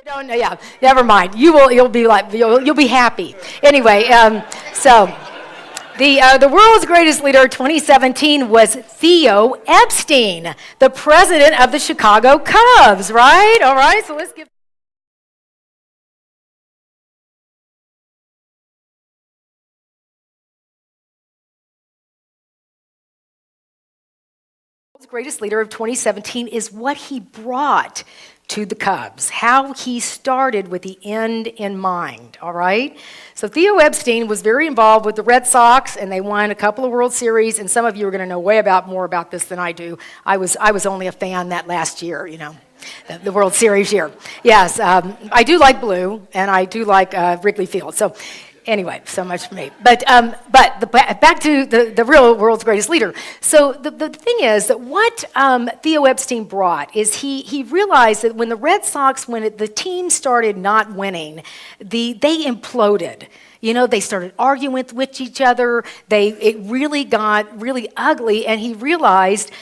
don't know, yeah, never mind. You'll be happy. Anyway, so the world's greatest leader 2017 was Theo Epstein, the president of the Chicago Cubs, right? All right, so let's give the world's greatest leader of 2017 is what he brought to the Cubs, how he started with the end in mind, all right? So Theo Epstein was very involved with the Red Sox, and they won a couple of World Series, and some of you are going to know more about this than I do. I was only a fan that last year, you know, the World Series year. Yes, I do like blue, and I do like Wrigley Field. So anyway, so much for me. But back to the real world's greatest leader. So the thing is that what Theo Epstein brought is he realized that when the Red Sox, when the team started not winning, they imploded. You know, they started arguing with each other. It really got really ugly, and he realized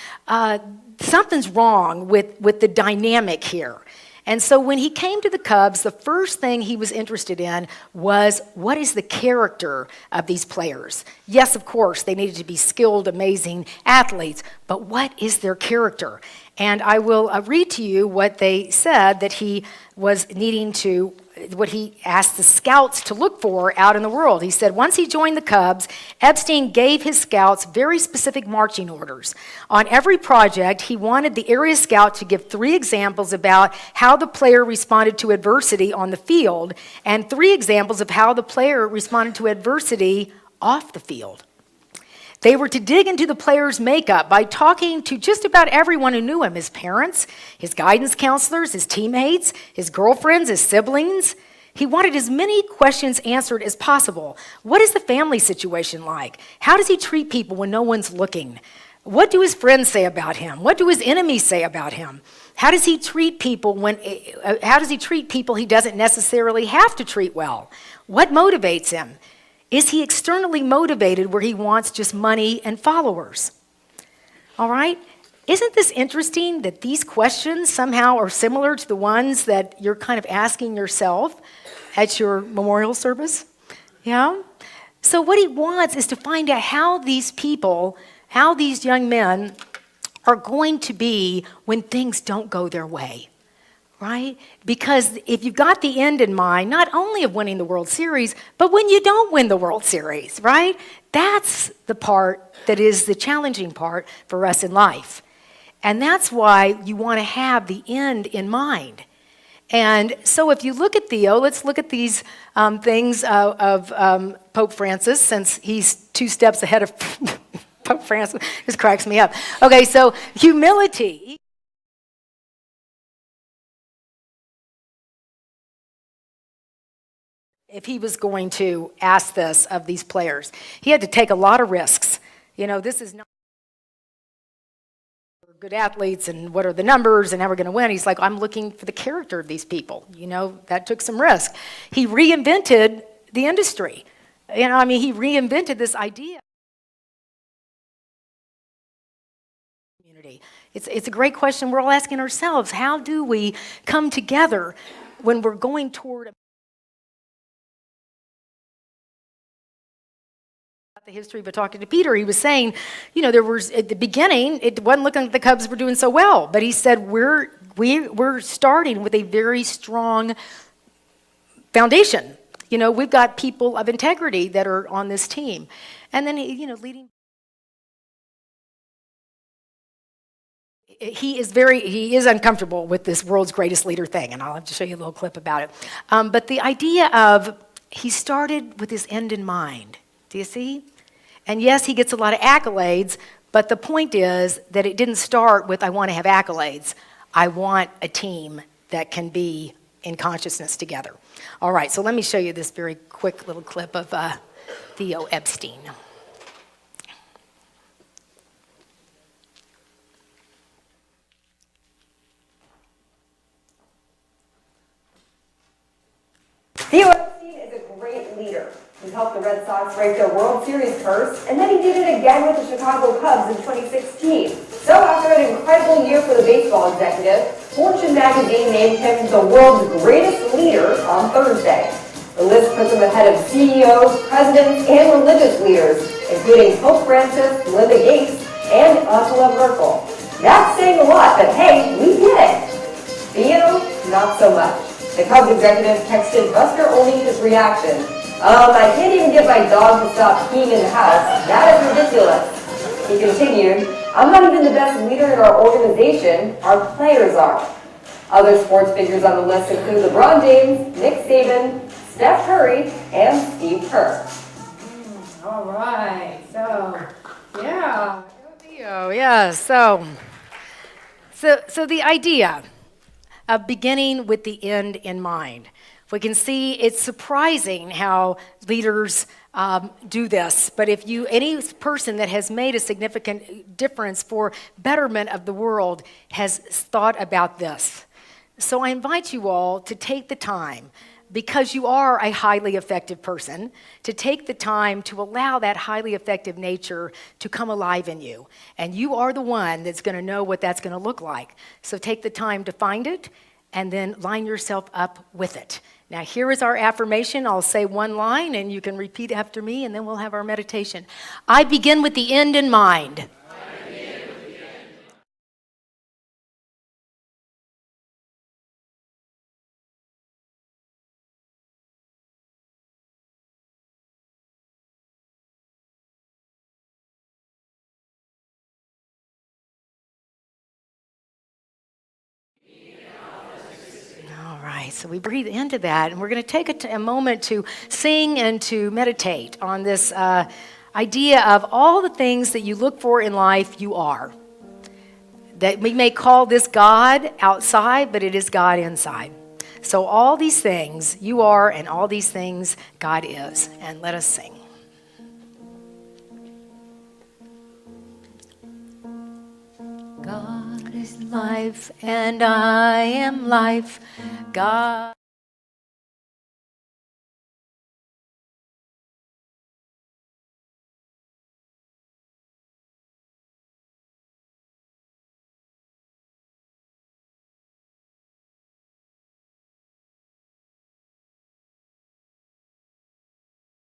something's wrong with the dynamic here. And so when he came to the Cubs, the first thing he was interested in was, what is the character of these players? Yes, of course, they needed to be skilled, amazing athletes, but what is their character? And I will read to you what they said that he was needing to, what he asked the scouts to look for out in the world. He said, once he joined the Cubs, Epstein gave his scouts very specific marching orders. On every project, he wanted the area scout to give 3 examples about how the player responded to adversity on the field, and 3 examples of how the player responded to adversity off the field. They were to dig into the player's makeup by talking to just about everyone who knew him, his parents, his guidance counselors, his teammates, his girlfriends, his siblings. He wanted as many questions answered as possible. What is the family situation like? How does he treat people when no one's looking? What do his friends say about him? What do his enemies say about him? How does he treat people he doesn't necessarily have to treat well? What motivates him? Is he externally motivated where he wants just money and followers? All right? Isn't this interesting that these questions somehow are similar to the ones that you're kind of asking yourself at your memorial service? Yeah? So what he wants is to find out how these people, how these young men are going to be when things don't go their way. right? Because if you've got the end in mind, not only of winning the World Series, but when you don't win the World Series, right? That's the part that is the challenging part for us in life. And that's why you want to have the end in mind. And so if you look at Theo, let's look at these things of Pope Francis, since he's 2 steps ahead of Pope Francis. This cracks me up. Okay, so humility. If he was going to ask this of these players, he had to take a lot of risks. You know, this is not good athletes and what are the numbers and how we're going to win. He's like, I'm looking for the character of these people. You know, that took some risk. He reinvented the industry. You know, I mean, he reinvented this idea. It's a great question we're all asking ourselves. How do we come together when we're going toward the history, but talking to Peter, he was saying, you know, there was at the beginning, it wasn't looking like the Cubs were doing so well, but he said we're starting with a very strong foundation. You know, we've got people of integrity that are on this team, and then you know, leading. He is uncomfortable with this world's greatest leader thing, and I'll have to show you a little clip about it. But the idea of he started with his end in mind. Do you see? And yes, he gets a lot of accolades, but the point is that it didn't start with, I want to have accolades. I want a team that can be in consciousness together. All right, so let me show you this very quick little clip of Theo Epstein. Theo Epstein is a great leader. He helped the Red Sox break their World Series curse, and then he did it again with the Chicago Cubs in 2016. So after an incredible year for the baseball executive, Fortune magazine named him the world's greatest leader on Thursday. The list puts him ahead of CEOs, presidents, and religious leaders, including Pope Francis, Linda Gates, and Angela Merkel. That's saying a lot, but hey, we did it. Theo, not so much. The Cubs executive texted Buster Olney his reaction. I can't even get my dog to stop peeing in the house. That is ridiculous. He continued, I'm not even the best leader in our organization. Our players are. Other sports figures on the list include LeBron James, Nick Saban, Steph Curry, and Steve Kerr. All right. So, yeah. Theo, yeah. So the idea of beginning with the end in mind. We can see it's surprising how leaders do this, but if any person that has made a significant difference for betterment of the world has thought about this. So I invite you all to take the time, because you are a highly effective person, to take the time to allow that highly effective nature to come alive in you. And you are the one that's going to know what that's going to look like. So take the time to find it and then line yourself up with it. Now here is our affirmation. I'll say one line and you can repeat after me, and then we'll have our meditation. I begin with the end in mind. All right, so we breathe into that, and we're going to take a moment to sing and to meditate on this idea of all the things that you look for in life, you are. That we may call this God outside, but it is God inside. So all these things you are, and all these things God is. And let us sing. God is life, and I am life. God.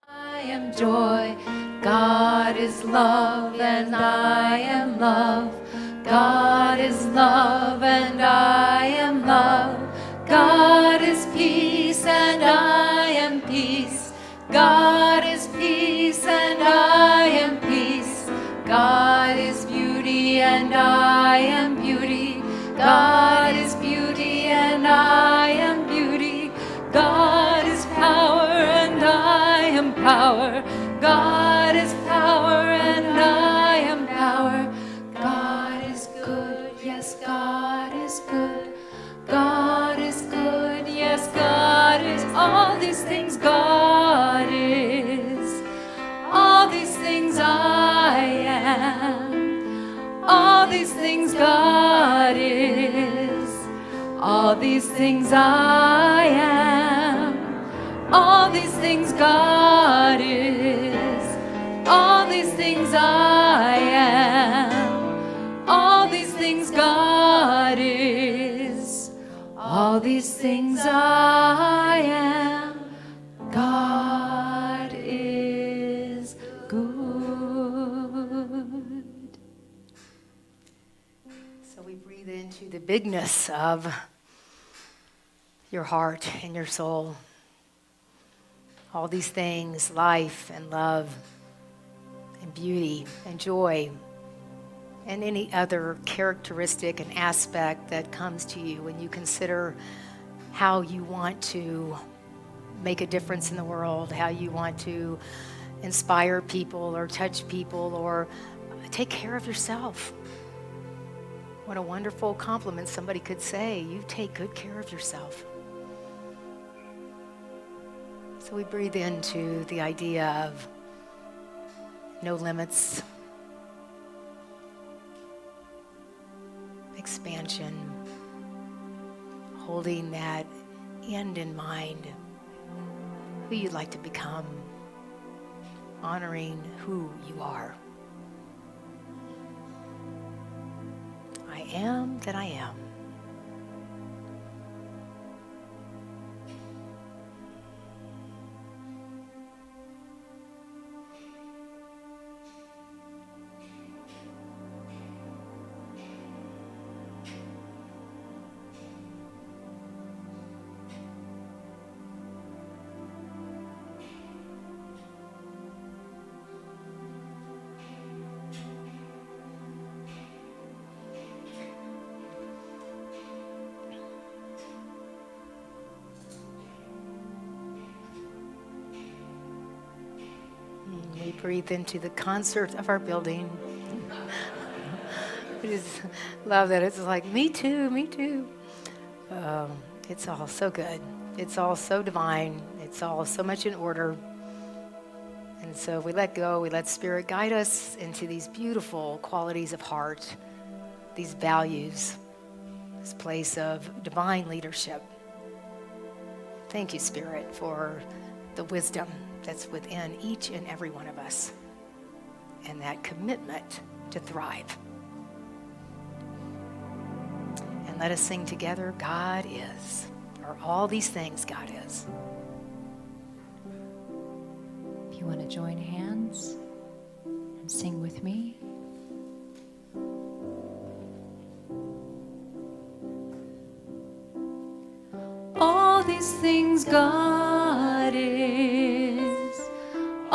I am joy. God is love, and I am love. God is love, and I am love. am beauty. God is beauty and I am beauty. God is power and I am power. God is power and I am power. God is good, yes, God is good. God is good, yes, God is. All these things God is. All these things I am. All these things God is. All these things I am. All these things God is. All these things I am. All these things God is. All these things I am. God is good. So we breathe into the bigness of your heart and your soul. All these things, life and love and beauty and joy and any other characteristic and aspect that comes to you when you consider how you want to make a difference in the world, how you want to inspire people or touch people or take care of yourself. What a wonderful compliment somebody could say. You take good care of yourself. So we breathe into the idea of no limits, expansion, holding that end in mind, who you'd like to become, honoring who you are. I am that I am. We breathe into the concert of our building. I just love that. It's like, me too, me too. It's all so good. It's all so divine. It's all so much in order. And so we let go, we let Spirit guide us into these beautiful qualities of heart, these values, this place of divine leadership. Thank you, Spirit, for the wisdom that's within each and every one of us and that commitment to thrive. And let us sing together, God is, or all these things God is. If you want to join hands and sing with me. All these things God is.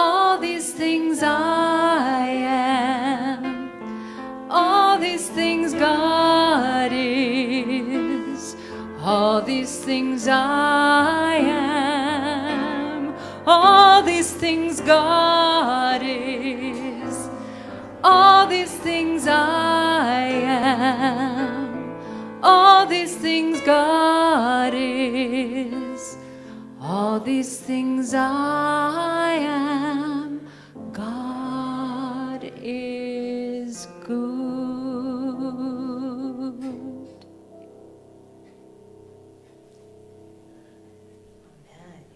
All these things I am. All these things God is. All these things I am. All these things God is. All these things I am. All these things God is. All these things I am. God is good.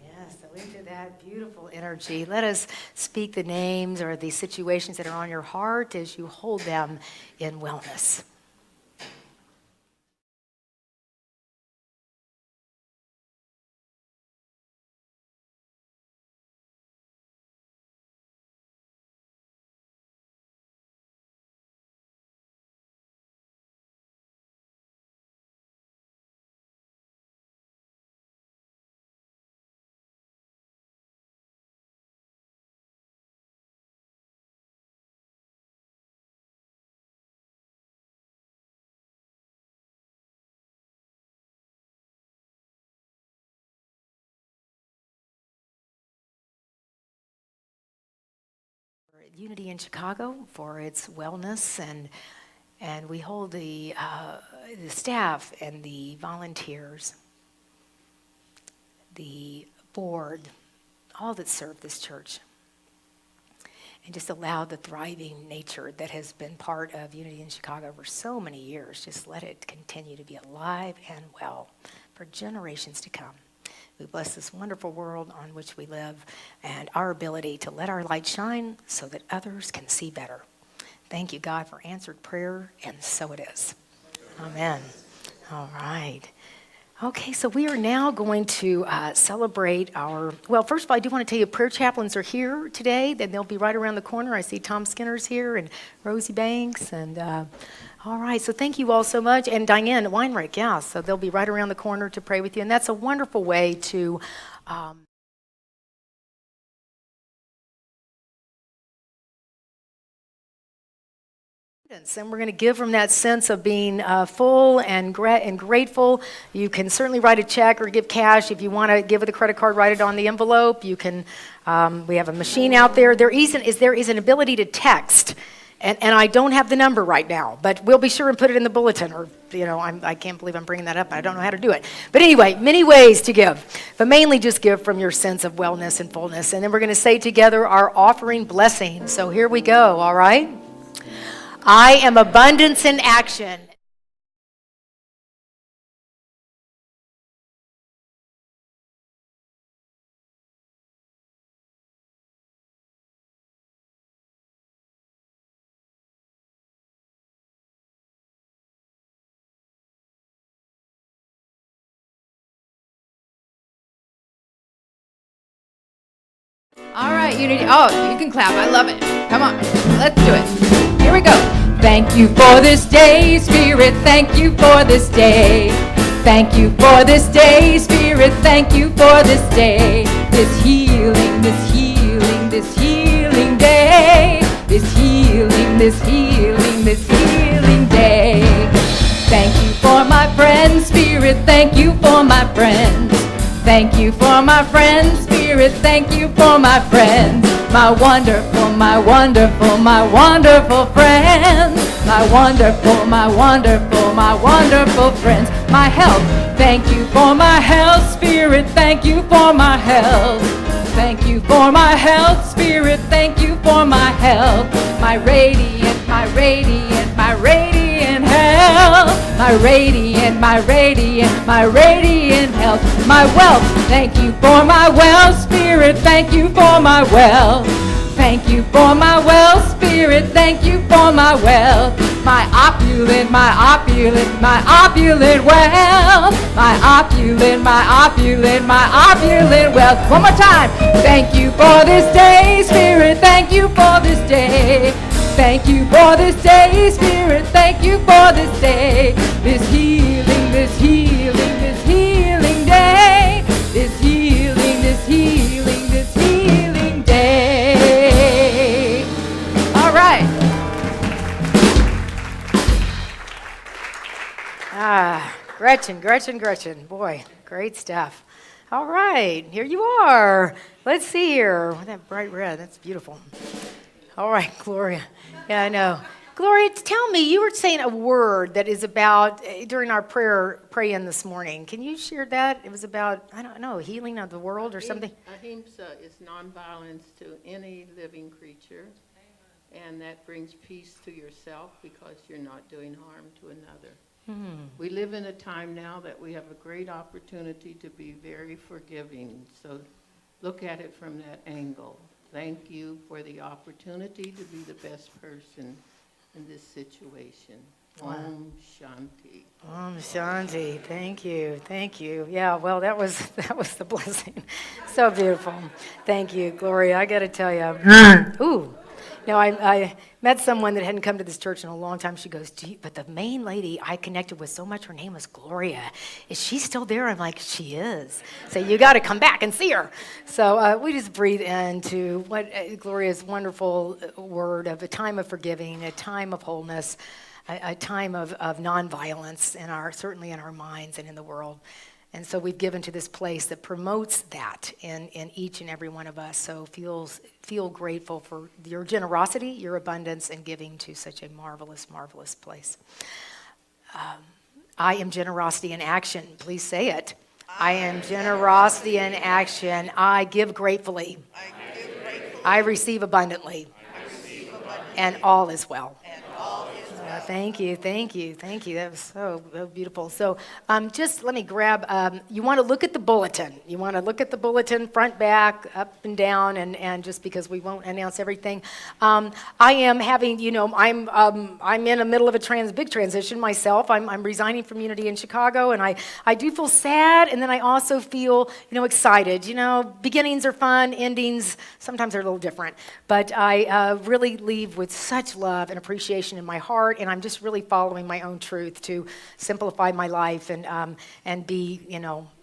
Yes, so into that beautiful energy, let us speak the names or the situations that are on your heart as you hold them in wellness. Unity in Chicago for its wellness, and we hold the staff and the volunteers, the board, all that serve this church, and just allow the thriving nature that has been part of Unity in Chicago for so many years. Just let it continue to be alive and well for generations to come. We bless this wonderful world on which we live and our ability to let our light shine so that others can see better. Thank you, God, for answered prayer, and so it is. Amen. All right. Okay, so we are now going to celebrate our, well, first of all, I do want to tell you prayer chaplains are here today. Then they'll be right around the corner. I see Tom Skinner's here and Rosie Banks. And all right, so thank you all so much. And Diane Weinreich, yeah, so they'll be right around the corner to pray with you. And that's a wonderful way to and we're going to give from that sense of being full and grateful. You can certainly write a check or give cash. If you want to give with a credit card, write it on the envelope. You can. We have a machine out there. There is an ability to text, and I don't have the number right now, but we'll be sure and put it in the bulletin. Or I can't believe I'm bringing that up. I don't know how to do it. But anyway, many ways to give, but mainly just give from your sense of wellness and fullness. And then we're going to say together our offering blessing. So here we go. All right. I am abundance in action. All right, Unity. Oh, you can clap. I love it. Come on. Let's do it. Here we go. Thank you for this day, Spirit. Thank you for this day. Thank you for this day, Spirit. Thank you for this day. This healing, this healing, this healing day. This healing, this healing, this healing day. Thank you for my friends, Spirit. Thank you for my friends. Thank you for my friends, Spirit. Thank you for my friends. My wonderful, my wonderful, my wonderful friends. My wonderful, my wonderful, my wonderful friends. My health, thank you for my health, Spirit. Thank you for my health. Thank you for my health, Spirit. Thank you for my health. My radiant, my radiant, my radiant health. My radiant, my radiant, my radiant health. My wealth, thank you for my wealth, Spirit. Thank you for my wealth. Thank you for my wealth, Spirit. Thank you for my wealth. My opulent, my opulent, my opulent wealth. My opulent, my opulent, my opulent wealth. One more time. Thank you for this day, Spirit. Thank you for this day. Thank you for this day, Spirit. Thank you for this day. This healing, this healing, this healing day. This healing, this healing, this healing day. All right. Gretchen. Boy, great stuff. All right, here you are. Let's see here. That bright red, that's beautiful. All right, Gloria. Yeah, I know. Gloria, tell me, you were saying a word that is about, during our pray-in this morning. Can you share that? It was about, I don't know, healing of the world or something? Ahimsa is nonviolence to any living creature, and that brings peace to yourself because you're not doing harm to another. We live in a time now that we have a great opportunity to be very forgiving, so look at it from that angle. Thank you for the opportunity to be the best person in this situation. Wow. Om Shanti. Om Shanti. Thank you. Yeah, well, that was the blessing. So beautiful. Thank you, Gloria. I got to tell you. Ooh. No, I met someone that hadn't come to this church in a long time. She goes, but the main lady I connected with so much, her name was Gloria. Is she still there? I'm like, she is. So you got to come back and see her. So we just breathe into what Gloria's wonderful word of a time of forgiving, a time of wholeness, a time of nonviolence certainly in our minds and in the world. And so we've given to this place that promotes that in each and every one of us. So feel grateful for your generosity, your abundance, and giving to such a marvelous, marvelous place. I am generosity in action. Please say it. I am generosity in action. I give gratefully. I receive abundantly. And all is well. Thank you. That was so beautiful. So just let me grab, you want to look at the bulletin. You want to look at the bulletin, front, back, up and down, and just because we won't announce everything. I am having, I'm in the middle of a big transition myself. I'm resigning from Unity in Chicago, and I do feel sad, and then I also feel, excited. Beginnings are fun, endings sometimes are a little different. But I really leave with such love and appreciation in my heart, and I'm just really following my own truth to simplify my life and be,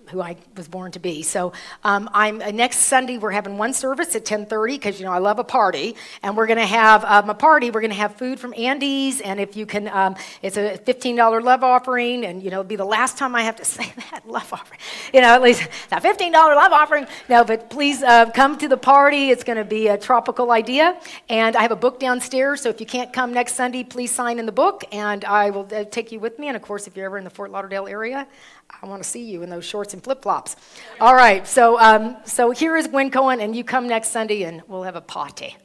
who I was born to be. So next Sunday, we're having one service at 10:30 because, I love a party. And we're going to have a party. We're going to have food from Andy's. And if you can, it's a $15 love offering. And, it'll be the last time I have to say that, love offering. At least a $15 love offering. No, but please come to the party. It's going to be a tropical idea. And I have a book downstairs. So if you can't come next Sunday, please sign in the book. And I will take you with me. And, of course, if you're ever in the Fort Lauderdale area, I want to see you in those shorts and flip-flops. All right, so here is Gwen Cohen, and you come next Sunday, and we'll have a party.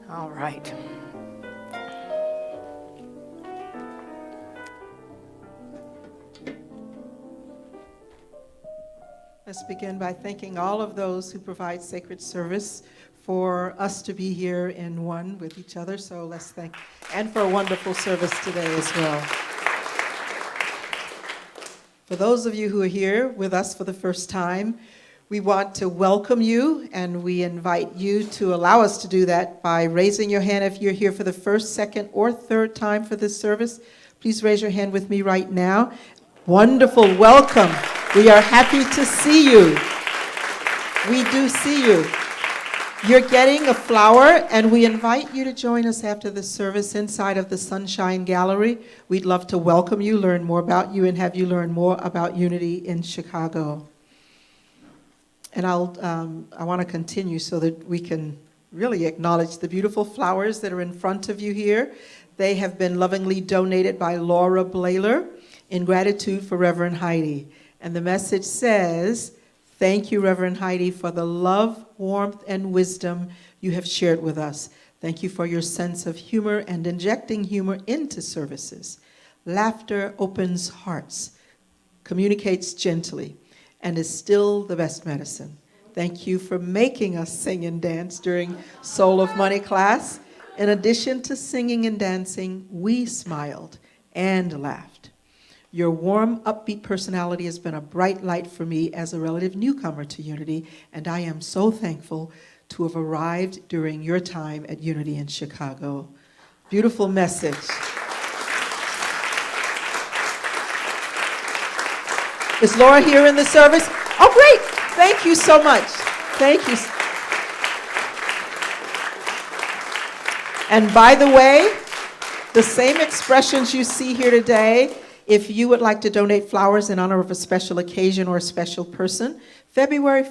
All right. Let's begin by thanking all of those who provide sacred service for us to be here in one with each other. So let's thank, and for a wonderful service today as well. For those of you who are here with us for the first time, we want to welcome you, and we invite you to allow us to do that by raising your hand if you're here for the first, second, or third time for this service. Please raise your hand with me right now. Wonderful, welcome. We are happy to see you. We do see you. You're getting a flower, and we invite you to join us after the service inside of the Sunshine Gallery. We'd love to welcome you, learn more about you, and have you learn more about Unity in Chicago. And I want to continue so that we can really acknowledge the beautiful flowers that are in front of you here. They have been lovingly donated by Laura Blaler in gratitude for Reverend Heidi. And the message says, "Thank you, Reverend Heidi, for the love, warmth, and wisdom you have shared with us. Thank you for your sense of humor and injecting humor into services. Laughter opens hearts, communicates gently, and is still the best medicine. Thank you for making us sing and dance during Soul of Money class. In addition to singing and dancing, we smiled and laughed. Your warm, upbeat personality has been a bright light for me as a relative newcomer to Unity, and I am so thankful to have arrived during your time at Unity in Chicago." Beautiful message. Is Laura here in the service? Oh, great. Thank you so much. Thank you. And by the way, the same expressions you see here today, if you would like to donate flowers in honor of a special occasion or a special person, February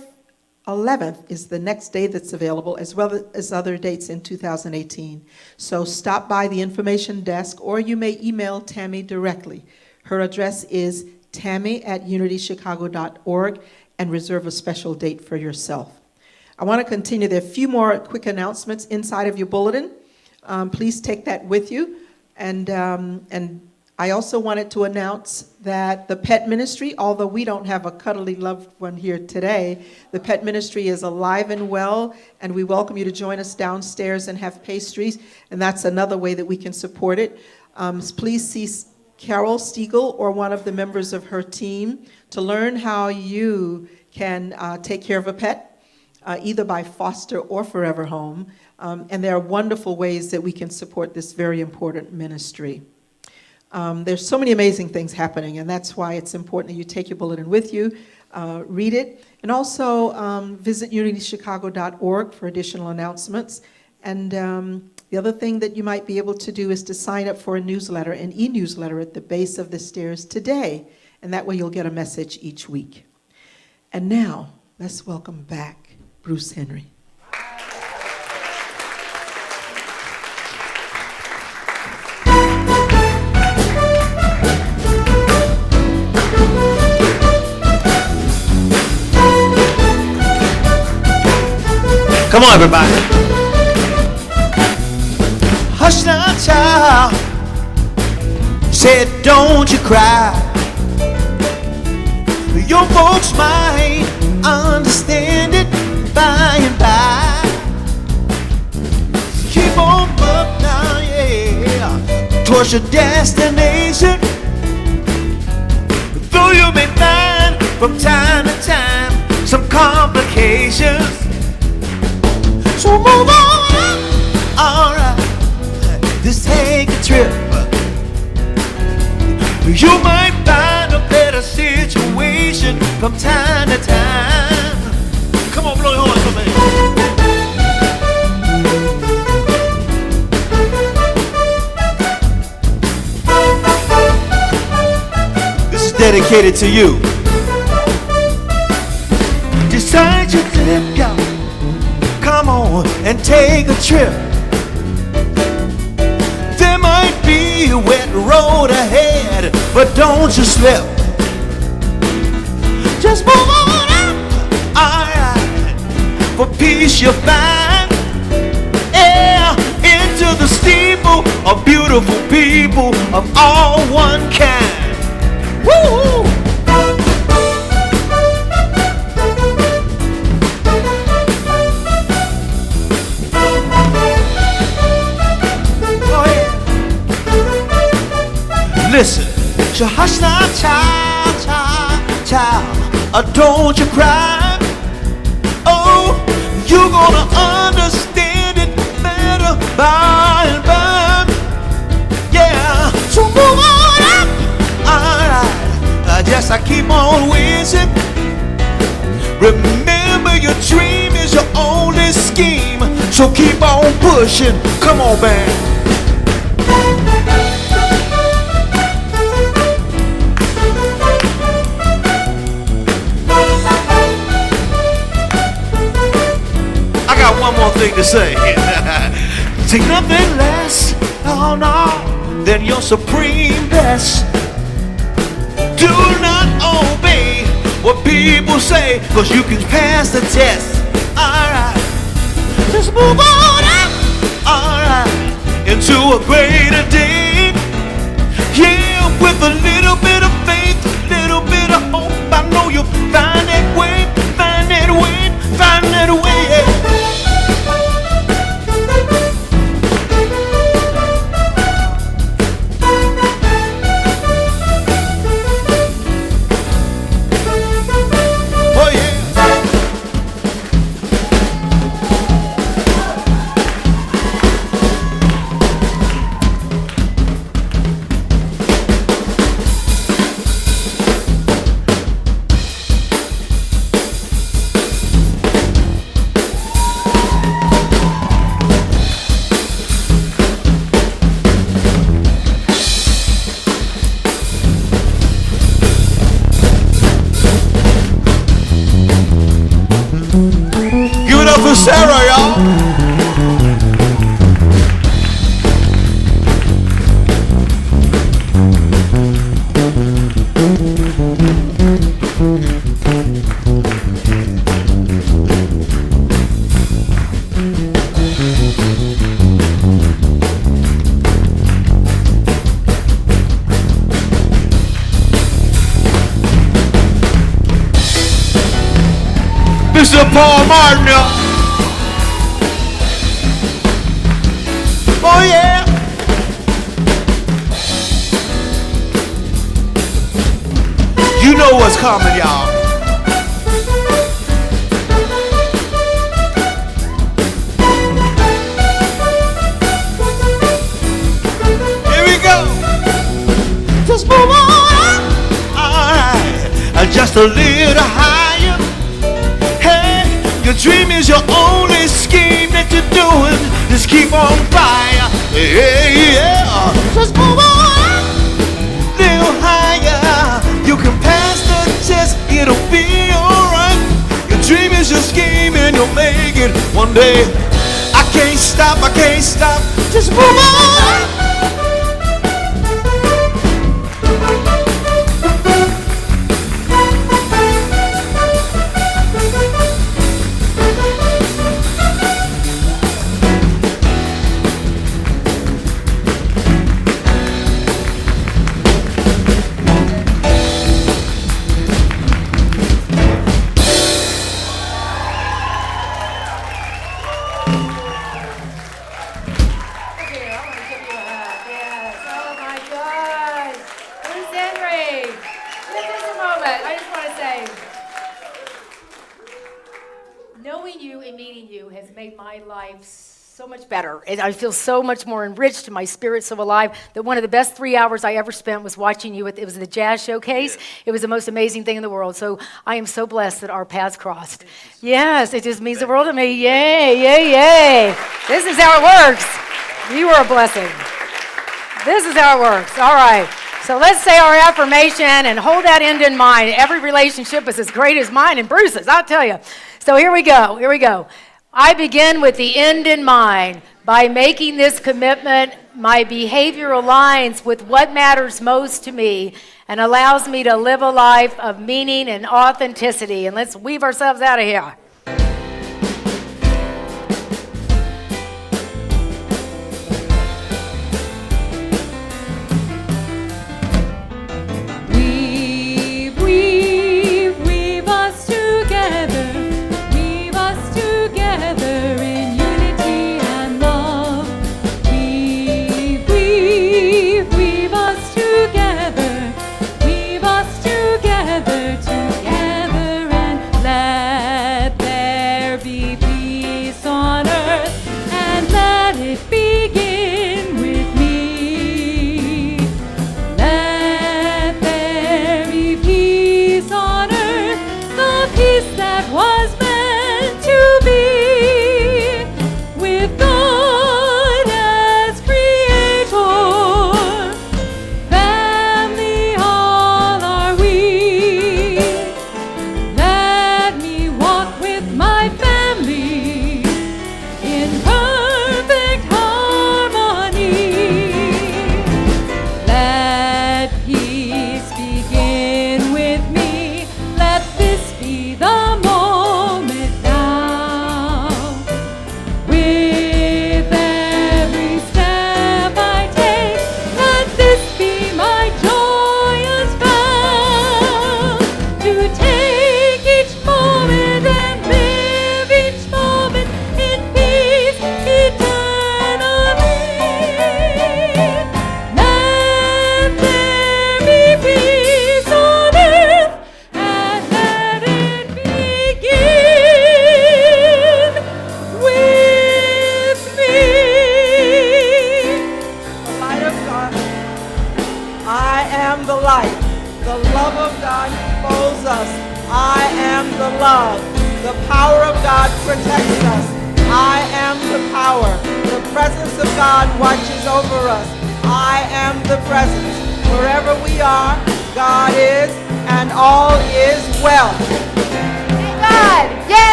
11th is the next day that's available, as well as other dates in 2018. So stop by the information desk, or you may email Tammy directly. Her address is tammy@unitychicago.org, and reserve a special date for yourself. I want to continue. There are a few more quick announcements inside of your bulletin. Please take that with you. And I also wanted to announce that the pet ministry, although we don't have a cuddly loved one here today, the pet ministry is alive and well, and we welcome you to join us downstairs and have pastries, and that's another way that we can support it. Please see Carol Stiegel or one of the members of her team to learn how you can take care of a pet, either by foster or forever home. And there are wonderful ways that we can support this very important ministry. There's so many amazing things happening, and that's why it's important that you take your bulletin with you, read it, and also visit unitychicago.org for additional announcements. And the other thing that you might be able to do is to sign up for a newsletter, an e-newsletter at the base of the stairs today, and that way you'll get a message each week. And now, let's welcome back Bruce Henry. Come on, everybody. Hush now, child. Said, don't you cry. Your folks might understand it by and by. Keep on up now, yeah, towards your destination. Though you may find from time to time some complications. So move on up, alright, just take a trip. You might find a better situation from time to time. Come on, blow your horn for me. This is dedicated to you. Decide your trip, y'all. Come on and take a trip. There might be a wet road ahead, but don't you slip. Just move on up, alright. For peace you'll find. Yeah, into the steeple of beautiful people of all one kind. Woo! Listen, so hush now, child, child, child, don't you cry. Oh, you're gonna understand it better by and by. Yeah, so move on up, alright, just I keep on wishing. Remember your dream is your only scheme, so keep on pushing, come on, man. One more thing to say. Take nothing less, oh no, than your supreme best. Do not obey what people say, cause you can pass the test. Alright, just move on up, alright, into a greater day. Yeah, with a little bit of faith, little bit of hope, I know you'll find that way, find that way, find that way, yeah. For Sarah, y'all. Mr. Paul Martin, y'all. Oh yeah. You know what's coming, y'all. Here we go. Just move on. Alright. Just a little higher. Hey, your dream is your only scheme that you're doing. Just keep on fire, yeah. Just move on, little higher. You can pass the test, it'll be alright. someday. I can't stop, just move on. Knowing you and meeting you has made my life so much better. And I feel so much more enriched, and my spirit's so alive that one of the best 3 hours I ever spent was watching you. It was the Jazz Showcase. Yes. It was the most amazing thing in the world. So I am so blessed that our paths crossed. Yes, it just means the world to me. Yay, yay, yay. This is how it works. You are a blessing. This is how it works. All right. So let's say our affirmation and hold that end in mind. Every relationship is as great as mine and Bruce's, I'll tell you. So here we go. I begin with the end in mind. By making this commitment, my behavior aligns with what matters most to me and allows me to live a life of meaning and authenticity. And let's weave ourselves out of here.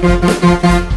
Thank you.